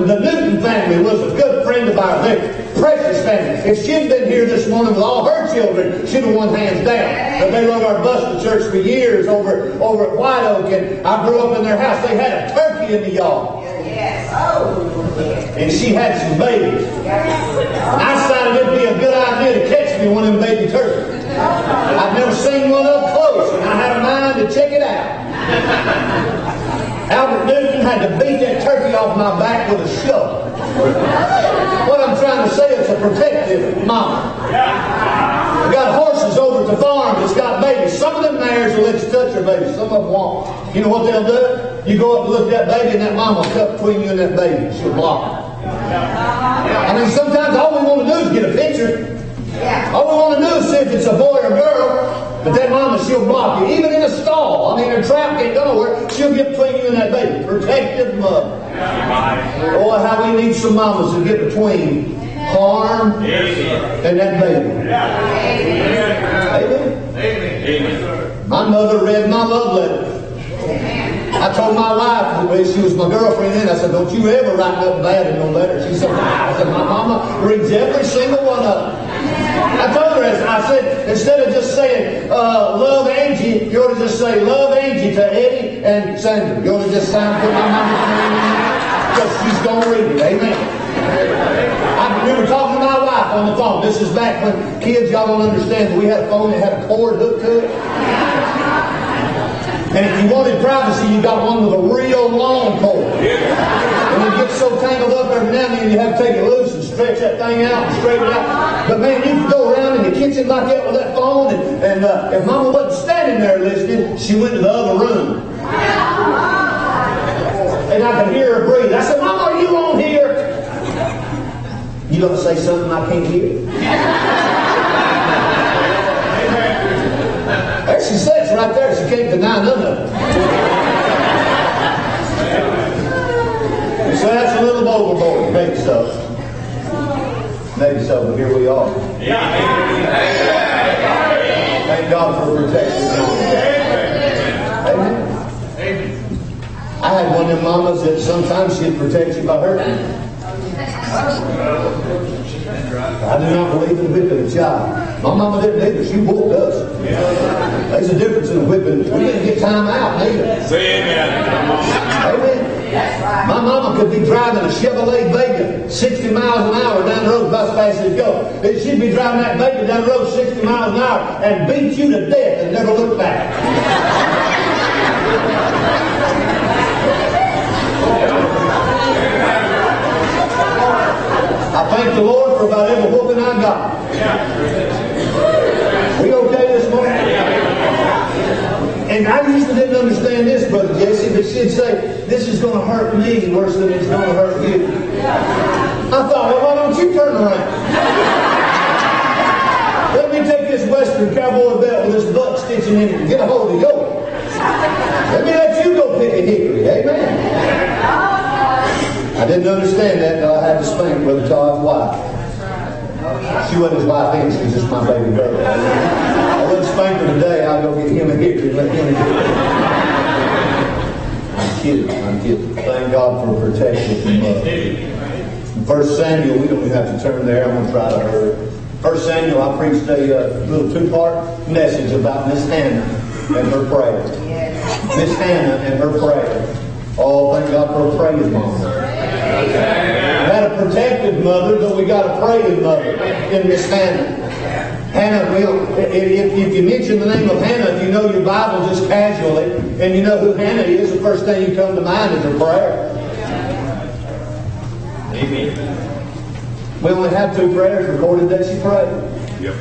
The Newton family was a good friend of ours. They're precious family. If she'd been here this morning with all her children, she'd have won hands down. But they rode our bus to church for years over at White Oak, and I grew up in their house. They had a turkey in the yard. And she had some babies. I decided it'd be a good idea to catch me one of them baby turkeys. I've never seen one up close, and I had a mind to check it out. Albert Newton had to beat that turkey off my back with a shovel. What I'm trying to say, it's a protective mama. We got horses over at the farm that's got babies. Some of them mares will let you touch their babies. Some of them won't. You know what they'll do? You go up and look at that baby, and that mama will cut between you and that baby. She'll block it. I mean, sometimes all we want to do is get a picture. All we want to do is see if it's a boy or girl. But that mama, she'll block you. Even in a stall. I mean, her trap can't go nowhere. She'll get between you and that baby. Protective mother. Boy, how we need some mamas to get between harm and that baby. Amen. My mother read my love letter. I told my wife, when she was my girlfriend then, I said, don't you ever write nothing bad in no letter. She said, I said, my mama reads every single one of them. I told her, I said, instead of just saying, love Angie, you ought to just say, love Angie to Eddie and Sandra. You ought to just sign put my mama's name in there, because she's going to read it. Amen. I remember talking to my wife on the phone. This is back when kids, y'all don't understand, but we had a phone that had a cord hooked to it. And if you wanted privacy, you got one with a real long cord. And it gets so tangled up every now and then, you have to take it loose and stretch that thing out and straighten it out. But man, you could go around in the kitchen like that with that phone, and if Mama wasn't standing there listening, she went to the other room. And I could hear her breathe. I said, Mama, are you on here? You gonna say something I can't hear? There she sits right there. She can't deny none of it. So that's a little overboard. Maybe so. Maybe so, but here we are. Thank God for protection. Amen. I had one one of them mamas that sometimes she'd protect you by hurting you. I do not believe in whipping a child. My mama didn't either. She whooped us. There's a difference in whipping. We didn't get time out neither. Say amen. Amen. My mama could be driving a Chevrolet Vega 60 miles an hour down the road about as fast as it goes. She'd be driving that Vega down the road 60 miles an hour and beat you to death and never look back. I thank the Lord for about every whooping I got. We okay this morning? And I used to didn't understand this, Brother Jesse, but she'd say, this is going to hurt me worse than it's going to hurt you. I thought, well, why don't you turn around? Let me take this Western cowboy belt with this butt stitching in it and get a hold of yours. Let me let you go pick a hickory. Amen. I didn't understand that until I had to spank Brother Todd's wife. She wasn't his wife then, she was just my baby brother. I wouldn't spank her today, I'll go get him a hickory and let him a hickory. I'm kidding. Thank God for protection from love. In 1 Samuel, we don't even have to turn there, I'm going to try to hurry. 1 Samuel, I preached a little two-part message about Miss Hannah and her prayer. Miss Hannah and her prayer. Oh, thank God for a praying mom. We had a protective mother, but we got a praying mother in Miss Hannah. Hannah, if you mention the name of Hannah, if you know your Bible just casually, and you know who Hannah is, the first thing you come to mind is her prayer. Amen. We only have 2 prayers recorded that she prayed. Yep.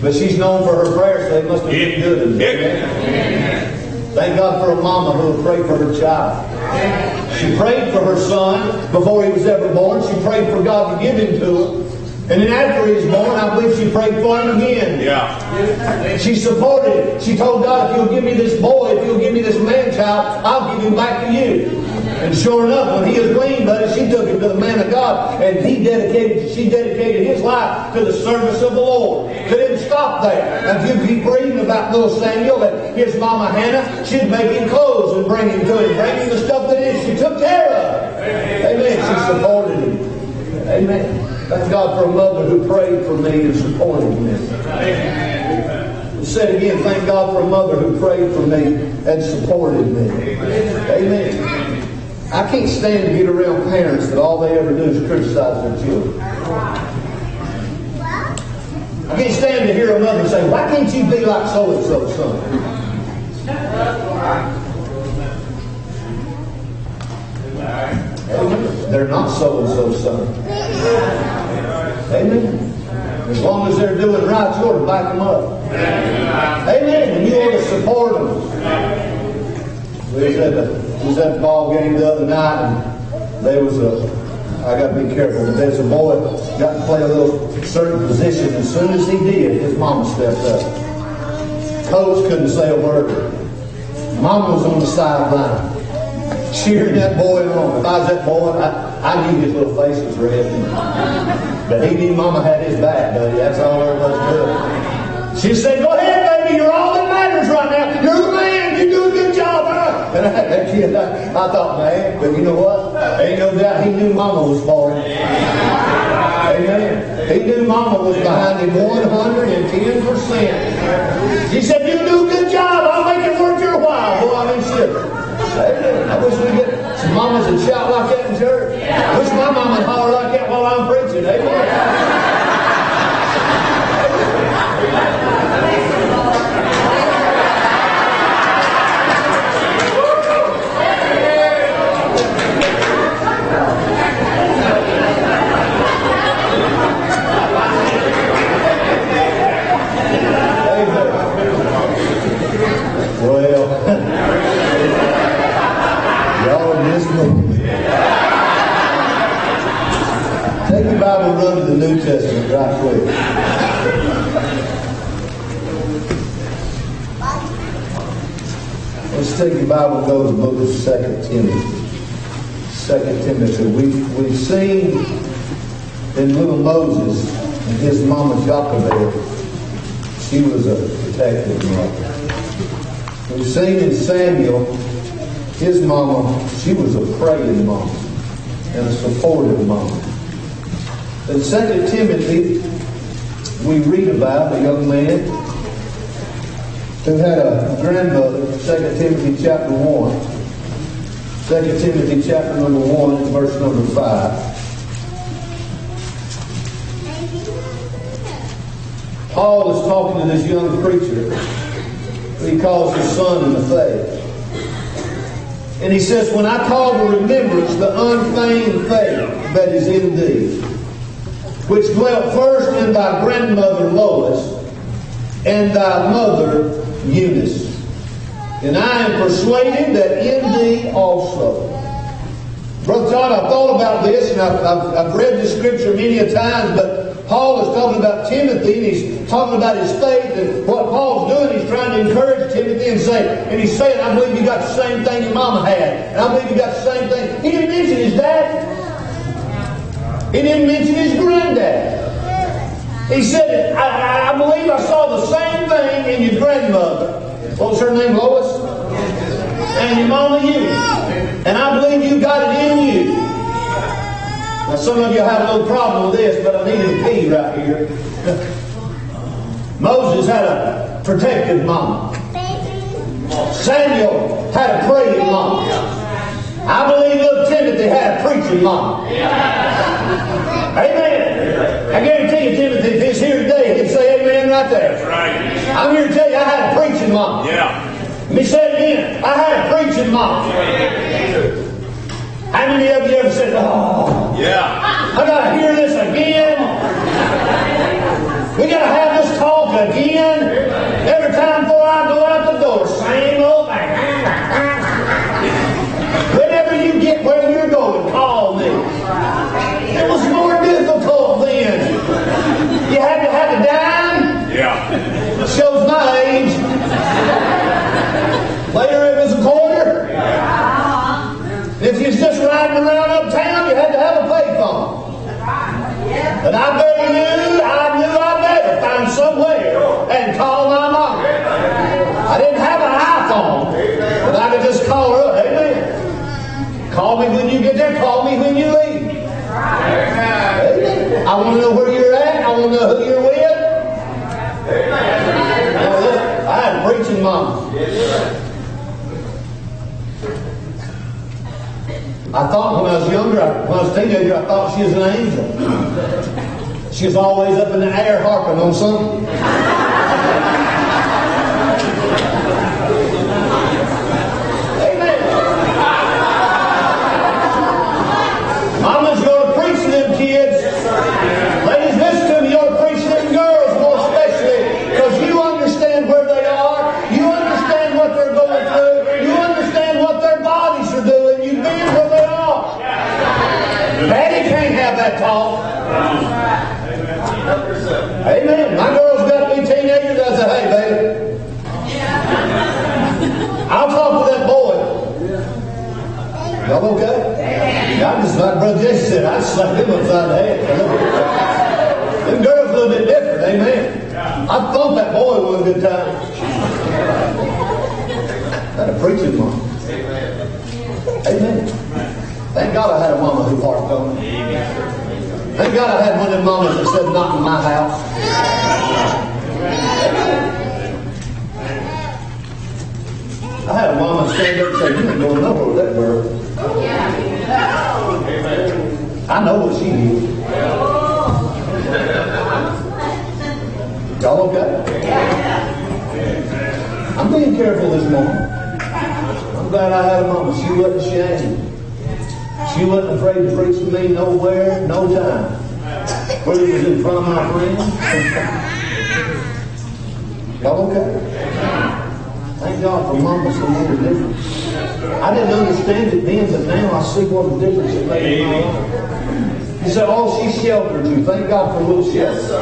But she's known for her prayers, so it must have been good. Amen. Thank God for a mama who will pray for her child. She prayed for her son before he was ever born. She prayed for God to give him to her. And then after he was born, I believe she prayed for him again. Yeah. She supported him. She told God, if you'll give me this boy, if you'll give me this man-child, I'll give him back to you. And sure enough, when he was weaned, buddy, she took him to the man of God, and she dedicated his life to the service of the Lord. She didn't stop there. And if you keep reading about little Samuel and his mama Hannah, she'd make him clothes and bring him to him, bring him the stuff that she took care of. Amen. She supported him. Amen. Thank God for a mother who prayed for me and supported me. Amen. Said again, thank God for a mother who prayed for me and supported me. Amen. I can't stand to get around parents that all they ever do is criticize their children. I can't stand to hear a mother say, why can't you be like so-and-so, son? Amen. They're not so-and-so, son. Amen. As long as they're doing right, you ought to back them up. Amen. And you ought to support them. We was at the ball game the other night, and there was I got to be careful, but there's a boy got to play a little certain position. As soon as he did, his mama stepped up. Coach couldn't say a word. Mama was on the sideline, cheering that boy on. If I was that boy, I knew his little face was red. But he knew Mama had his back, buddy. That's all there was to it. She said, go ahead, baby. You're all that matters right now. You're the man. You do a good job. And that kid, I thought, man, but you know what? Ain't no doubt he knew Mama was for him. Amen. He knew Mama was behind him 110%. She said, you do a good job. I'll make it worth your while. Boy, I mean, shit. Amen. I wish we get some mamas that shout like that in church. I wish my mama would holler like that while I'm preaching. Amen. Take your Bible and run to the New Testament right quick. Let's take your Bible and go to the book of 2 Timothy. 2 Timothy. We've seen in little Moses and his mama Jochebed, she was a protective mother. We've seen in Samuel his mama, she was a praying mama and a supportive mama. In 2 Timothy, we read about a young man who had a grandmother, 2 Timothy chapter 1. 2 Timothy chapter number 1 and verse number 5. Paul is talking to this young preacher who he calls his son in the faith. And he says, when I call to remembrance the unfeigned faith that is in thee, which dwelt first in thy grandmother Lois and thy mother Eunice. And I am persuaded that in thee also. Brother John, I've thought about this, and I've read this scripture many a times, but Paul is talking about Timothy, and he's talking about his faith, and what Paul's doing, he's trying to encourage Timothy and he's saying, I believe you got the same thing your mama had, and I believe you got the same thing. He didn't mention his dad. He didn't mention his granddad. He said, I believe I saw the same thing in your grandmother. What was her name, Lois? And your mama, you. And I believe you got it in you. Now, some of you have a little problem with this, but I need to pee right here. Moses had a protective mama. Samuel had a praying mama. I believe little Timothy had a preaching mama. Amen. I guarantee you, Timothy, if he's here today, he can say amen right there. That's right. I'm here to tell you, I had a preaching mama. Yeah. Let me say it again. I had a preaching mama. How many of you ever said, oh, Yeah. I got to hear this again? We got to have this talk again? Every time before I go out the door, same old thing. Whenever you get where you're going, call me. It was more difficult then. You had to have a dime. Yeah. Shows my age. Later it was a quarter. If you was just riding around uptown, you had to have a payphone. But I knew I better find somewhere and call my mom. I didn't have an iPhone, but I could just call her up. Amen. Call me when you get there. Call me when you leave. Amen. I want to know where you're at. I want to know who you're with. Now, look, I had a preaching mom. I thought when I was younger, when I was a teenager, I thought she was an angel. She was always up in the air harping on something. Amen. Mama's going to preach to them kids. Ladies, listen to me. You're preaching to them girls more especially, because you understand where they are. You understand what they're going through. You understand what their bodies are doing. You've been where they are. Daddy can't have that talk. Amen. My girls got to be teenagers. I say, hey, baby, I'll talk to that boy. Y'all okay? I'm just like Brother Jesse said, I slapped him upside the head. Them girls a little bit different. Amen. I thumped that boy one good time. Had a preaching mom. Amen. Thank God I had a mama who harped on me. Thank God I had one of them mamas that said, not in my house. I had a mama stand up and say, you ain't going nowhere with that girl. I know what she is. Y'all okay? I'm being careful this morning. I'm glad I had a mama. She wasn't ashamed. She wasn't afraid to preach to me nowhere, no time. Whether it was in front of my friends. Y'all okay? Thank God for mamas who made a difference. I didn't understand it then, but now I see what the difference it made in my life. You said, oh, she sheltered you. Thank God for a little shelter.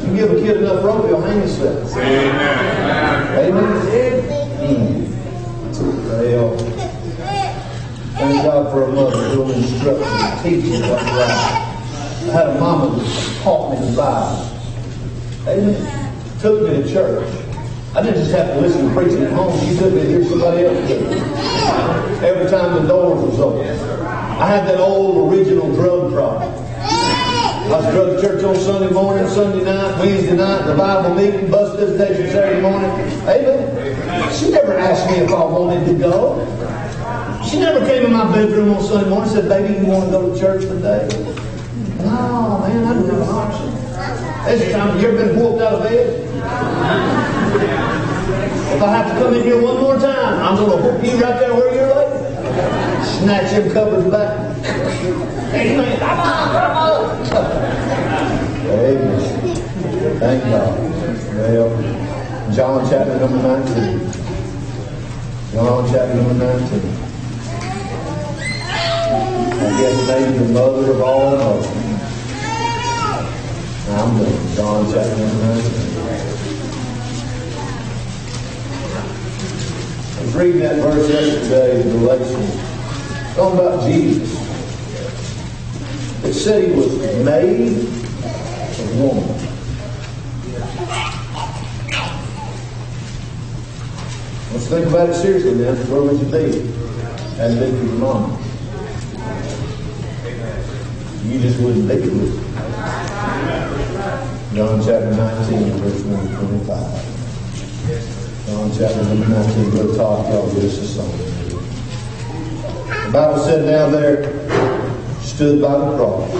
You give a kid enough rope, he'll hang himself. Amen. Well, thank God for a mother who will instruct and teach me what's right. I had a mama that taught me the Bible. Amen. Took me to church. I didn't just have to listen to preaching at home. She took me to hear somebody else do it. Every time the doors was open. I had that old original drug problem. I was drug to church on Sunday morning, Sunday night, Wednesday night, revival meeting, bus visitation Saturday morning. Amen. She never asked me if I wanted to go. She never came in my bedroom on Sunday morning and said, baby, you want to go to church today? No, man, I didn't have an option. This time, you ever been whooped out of bed? If I have to come in here one more time, I'm going to whoop you right there where you're laying. Snatch them covers back. Amen. Come on. Amen. Thank God. Well, John chapter number 19. John chapter number 19. I guess maybe the mother of all mothers. Now I'm done. John chapter number 19. I was reading that verse yesterday in Galatians, talking about Jesus. It said he was made of woman. Let's think about it seriously now. Where would you be? Hadn't been for your mom. You just wouldn't be with it. John chapter 19, verse 125. John chapter number 19, Brother Todd, y'all give us a song. The Bible said, now there stood by the cross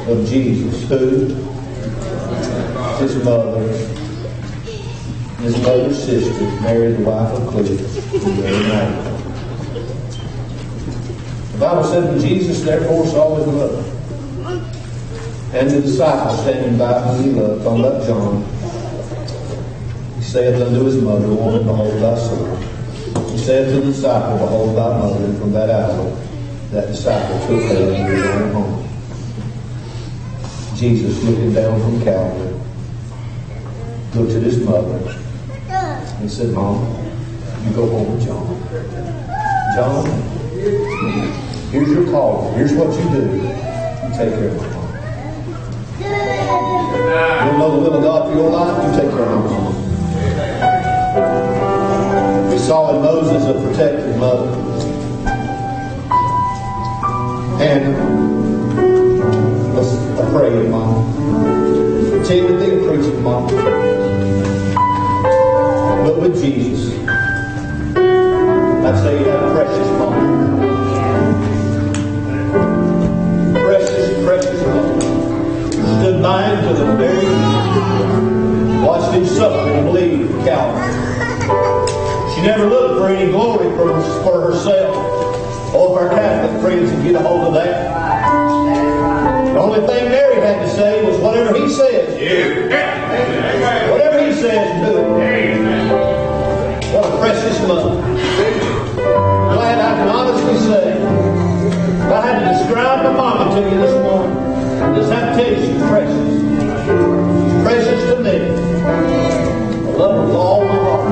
of Jesus, who? His mother's sister, Mary, the wife of Cleophas, and Mary Magdalene. The Bible said, when Jesus therefore saw his mother and the disciple standing by whom he loved, talking about John, he saith unto his mother, woman, behold thy son. He saith to the disciple, behold thy mother. And from that hour, that disciple took her into his own home. Jesus, looking down from Calvary, looked at his mother and said, Mom, you go home with John. John, here's your call. Here's what you do. You take care of my mom. You don't know the will of God for your life? You take care of my mom. We saw in Moses a protective mother. And a praying mom. Timothy, a preaching mom. But with Jesus, I'd say you had a precious mom. Precious mom. Stood by him to the very end. Watched him suffer and bleed for Calvary. She never looked for any glory for herself. All of our Catholic friends can get a hold of that. The only thing Mary had to say was whatever he says. Whatever he says, do it. What a precious mother. Glad I can honestly say, if I had to describe my mama to you this morning, I just have to tell you she's precious. She's precious to me. I love her with all my heart.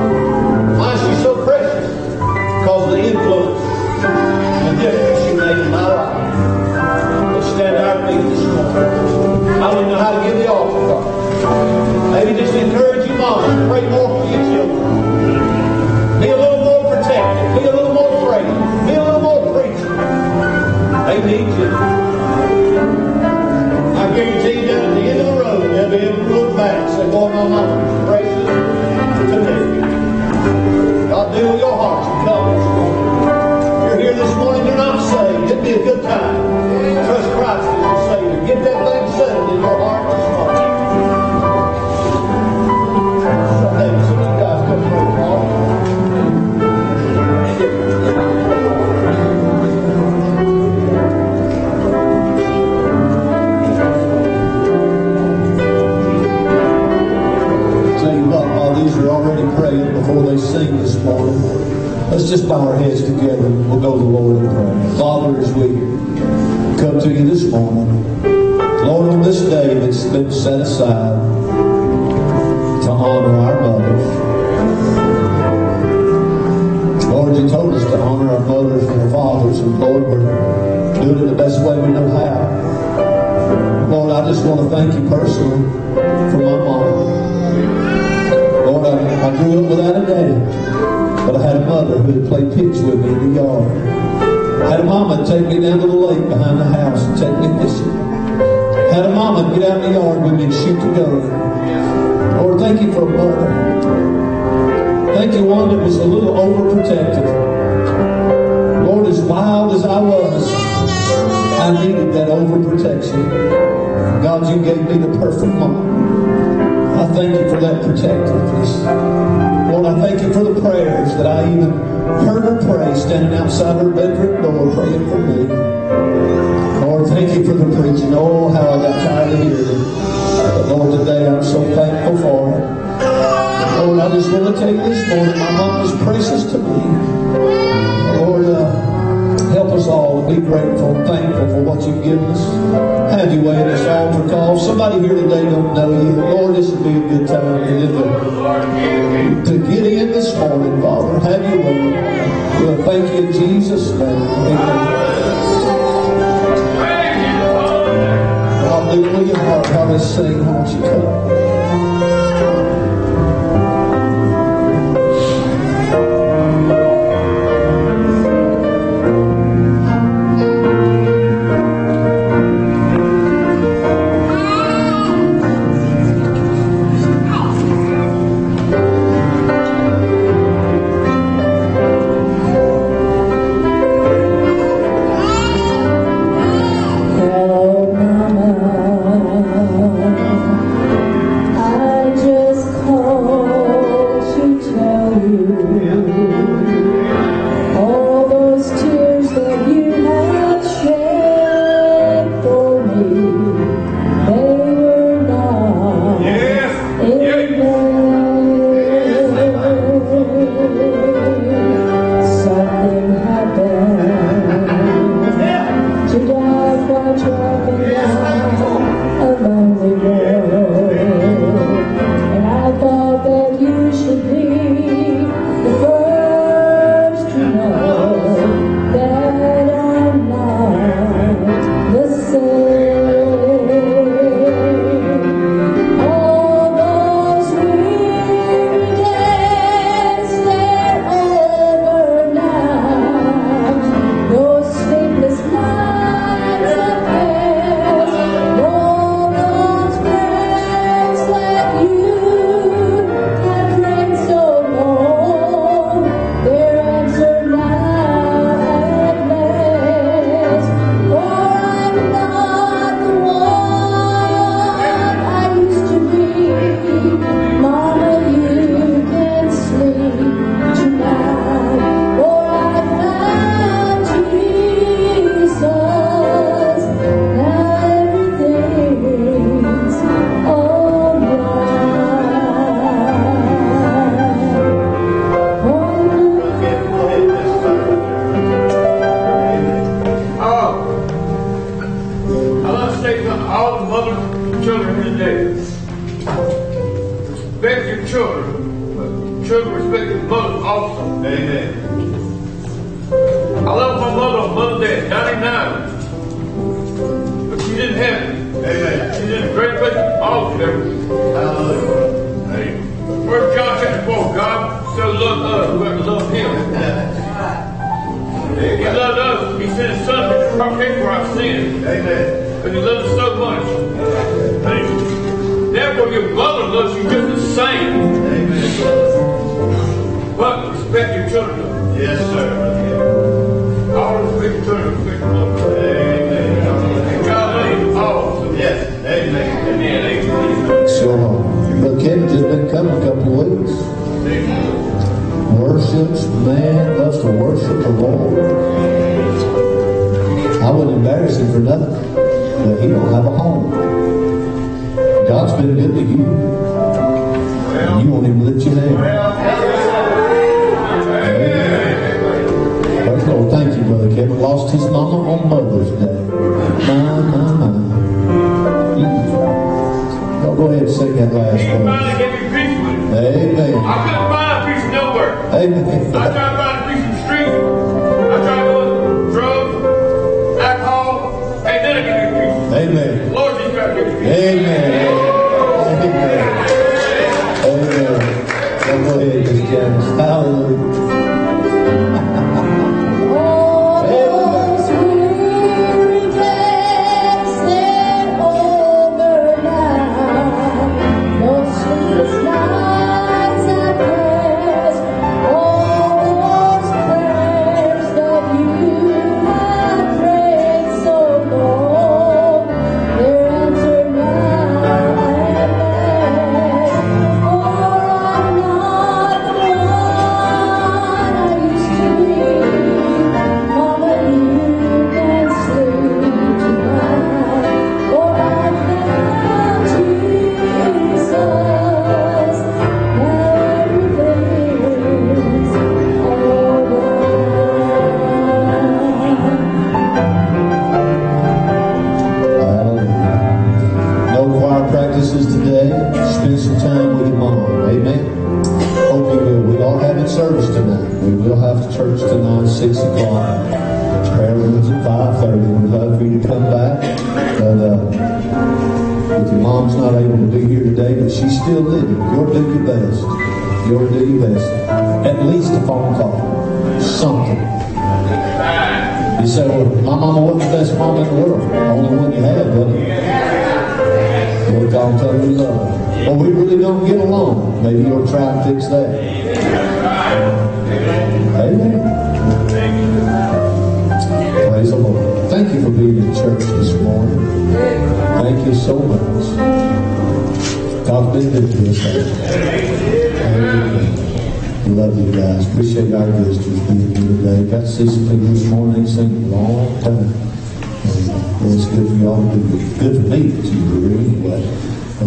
Why is she so precious? Because of the influence and the difference she made in my life. Let's stand to our feet this morning. I don't even know how to give the altar call. Maybe just encourage your mama to pray more for your children. Be a little more protective. Be a little more praying. Be a little more preaching. They need you. I guarantee you that at the end of the road, they'll be able to look back and say, boy, my mama was precious to me. God deal with your hearts and come this morning. If you're here this morning, you're not saved. It'd be a good time. Trust Christ as your Savior. Get that thing settled in your heart this morning. Hey, some of you guys come through the altar. Already praying before they sing this morning. Let's just bow our heads together and we'll go to the Lord in prayer. Father, as we come to you this morning, Lord, on this day that's been set aside to honor our mothers, Lord, you told us to honor our mothers and our fathers, and Lord, we're doing it the best way we know how. Lord, I just want to thank you personally for my mom. grew up without a daddy, but I had a mother who would play pitch with me in the yard. I had a mama take me down to the lake behind the house and take me fishing. I had a mama get out in the yard with me and shoot the gun. Lord, thank you for a mother. Thank you, one that was a little overprotective. Lord, as wild as I was, I needed that overprotection. God, you gave me the perfect mom. I thank you for that protectiveness. Lord, I thank you for the prayers that I even heard her pray standing outside her bedroom door praying for me. Lord, thank you for the preaching. Oh, how I got tired of hearing it. But Lord, today I'm so thankful for it. Lord, I just want to tell you this morning, my mom was precious to me. Lord, help us all to be grateful and thankful for what you've given us. Have your way in this altar call. Somebody here today don't know you. Lord, this would be a good time to get in this morning, Father. Have your way. We'll thank you in Jesus' name. Amen. Hallelujah. How let's sing. Won't you come? Go ahead, Miss Janice. Hallelujah. Practices today. Spend some time with your mom. Amen. Hope you will. We all have a service tonight. We will have church tonight at 6 o'clock. Prayer rooms at 5:30. We'd love for you to come back. And if your mom's not able to be here today, but she's still living, you'll do your best. You'll do your best. At least a phone call. Something. You say, well, my mama wasn't the best mom in the world. The only one you had, wasn't it? Lord God, tell me love. Well, we really don't get along. Maybe you'll try and fix that. Amen. Praise the Lord. Thank you for being in church this morning. Thank you so much. God's been good to us. Amen. We love you guys. Appreciate our visitors being here today. Got to see some people this morning. They've seen a long time. Well, it's good for y'all to be good for me that you were here anyway. So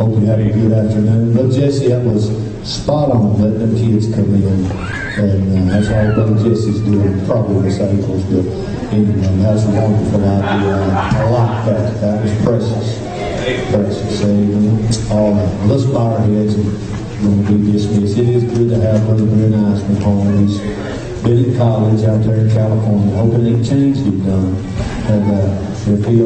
hope you have a good afternoon. But Jesse, that was spot on letting them kids come in. And that's all Brother Jesse's doing, probably Miss April's, but anyway, that's a wonderful idea. I like that. That was precious. Precious. Amen. All right. Let's bow our heads and we're going to be dismissed. It is good to have Brother Brent Eisman home. He's been in college out there in California, hoping any change be done. And if he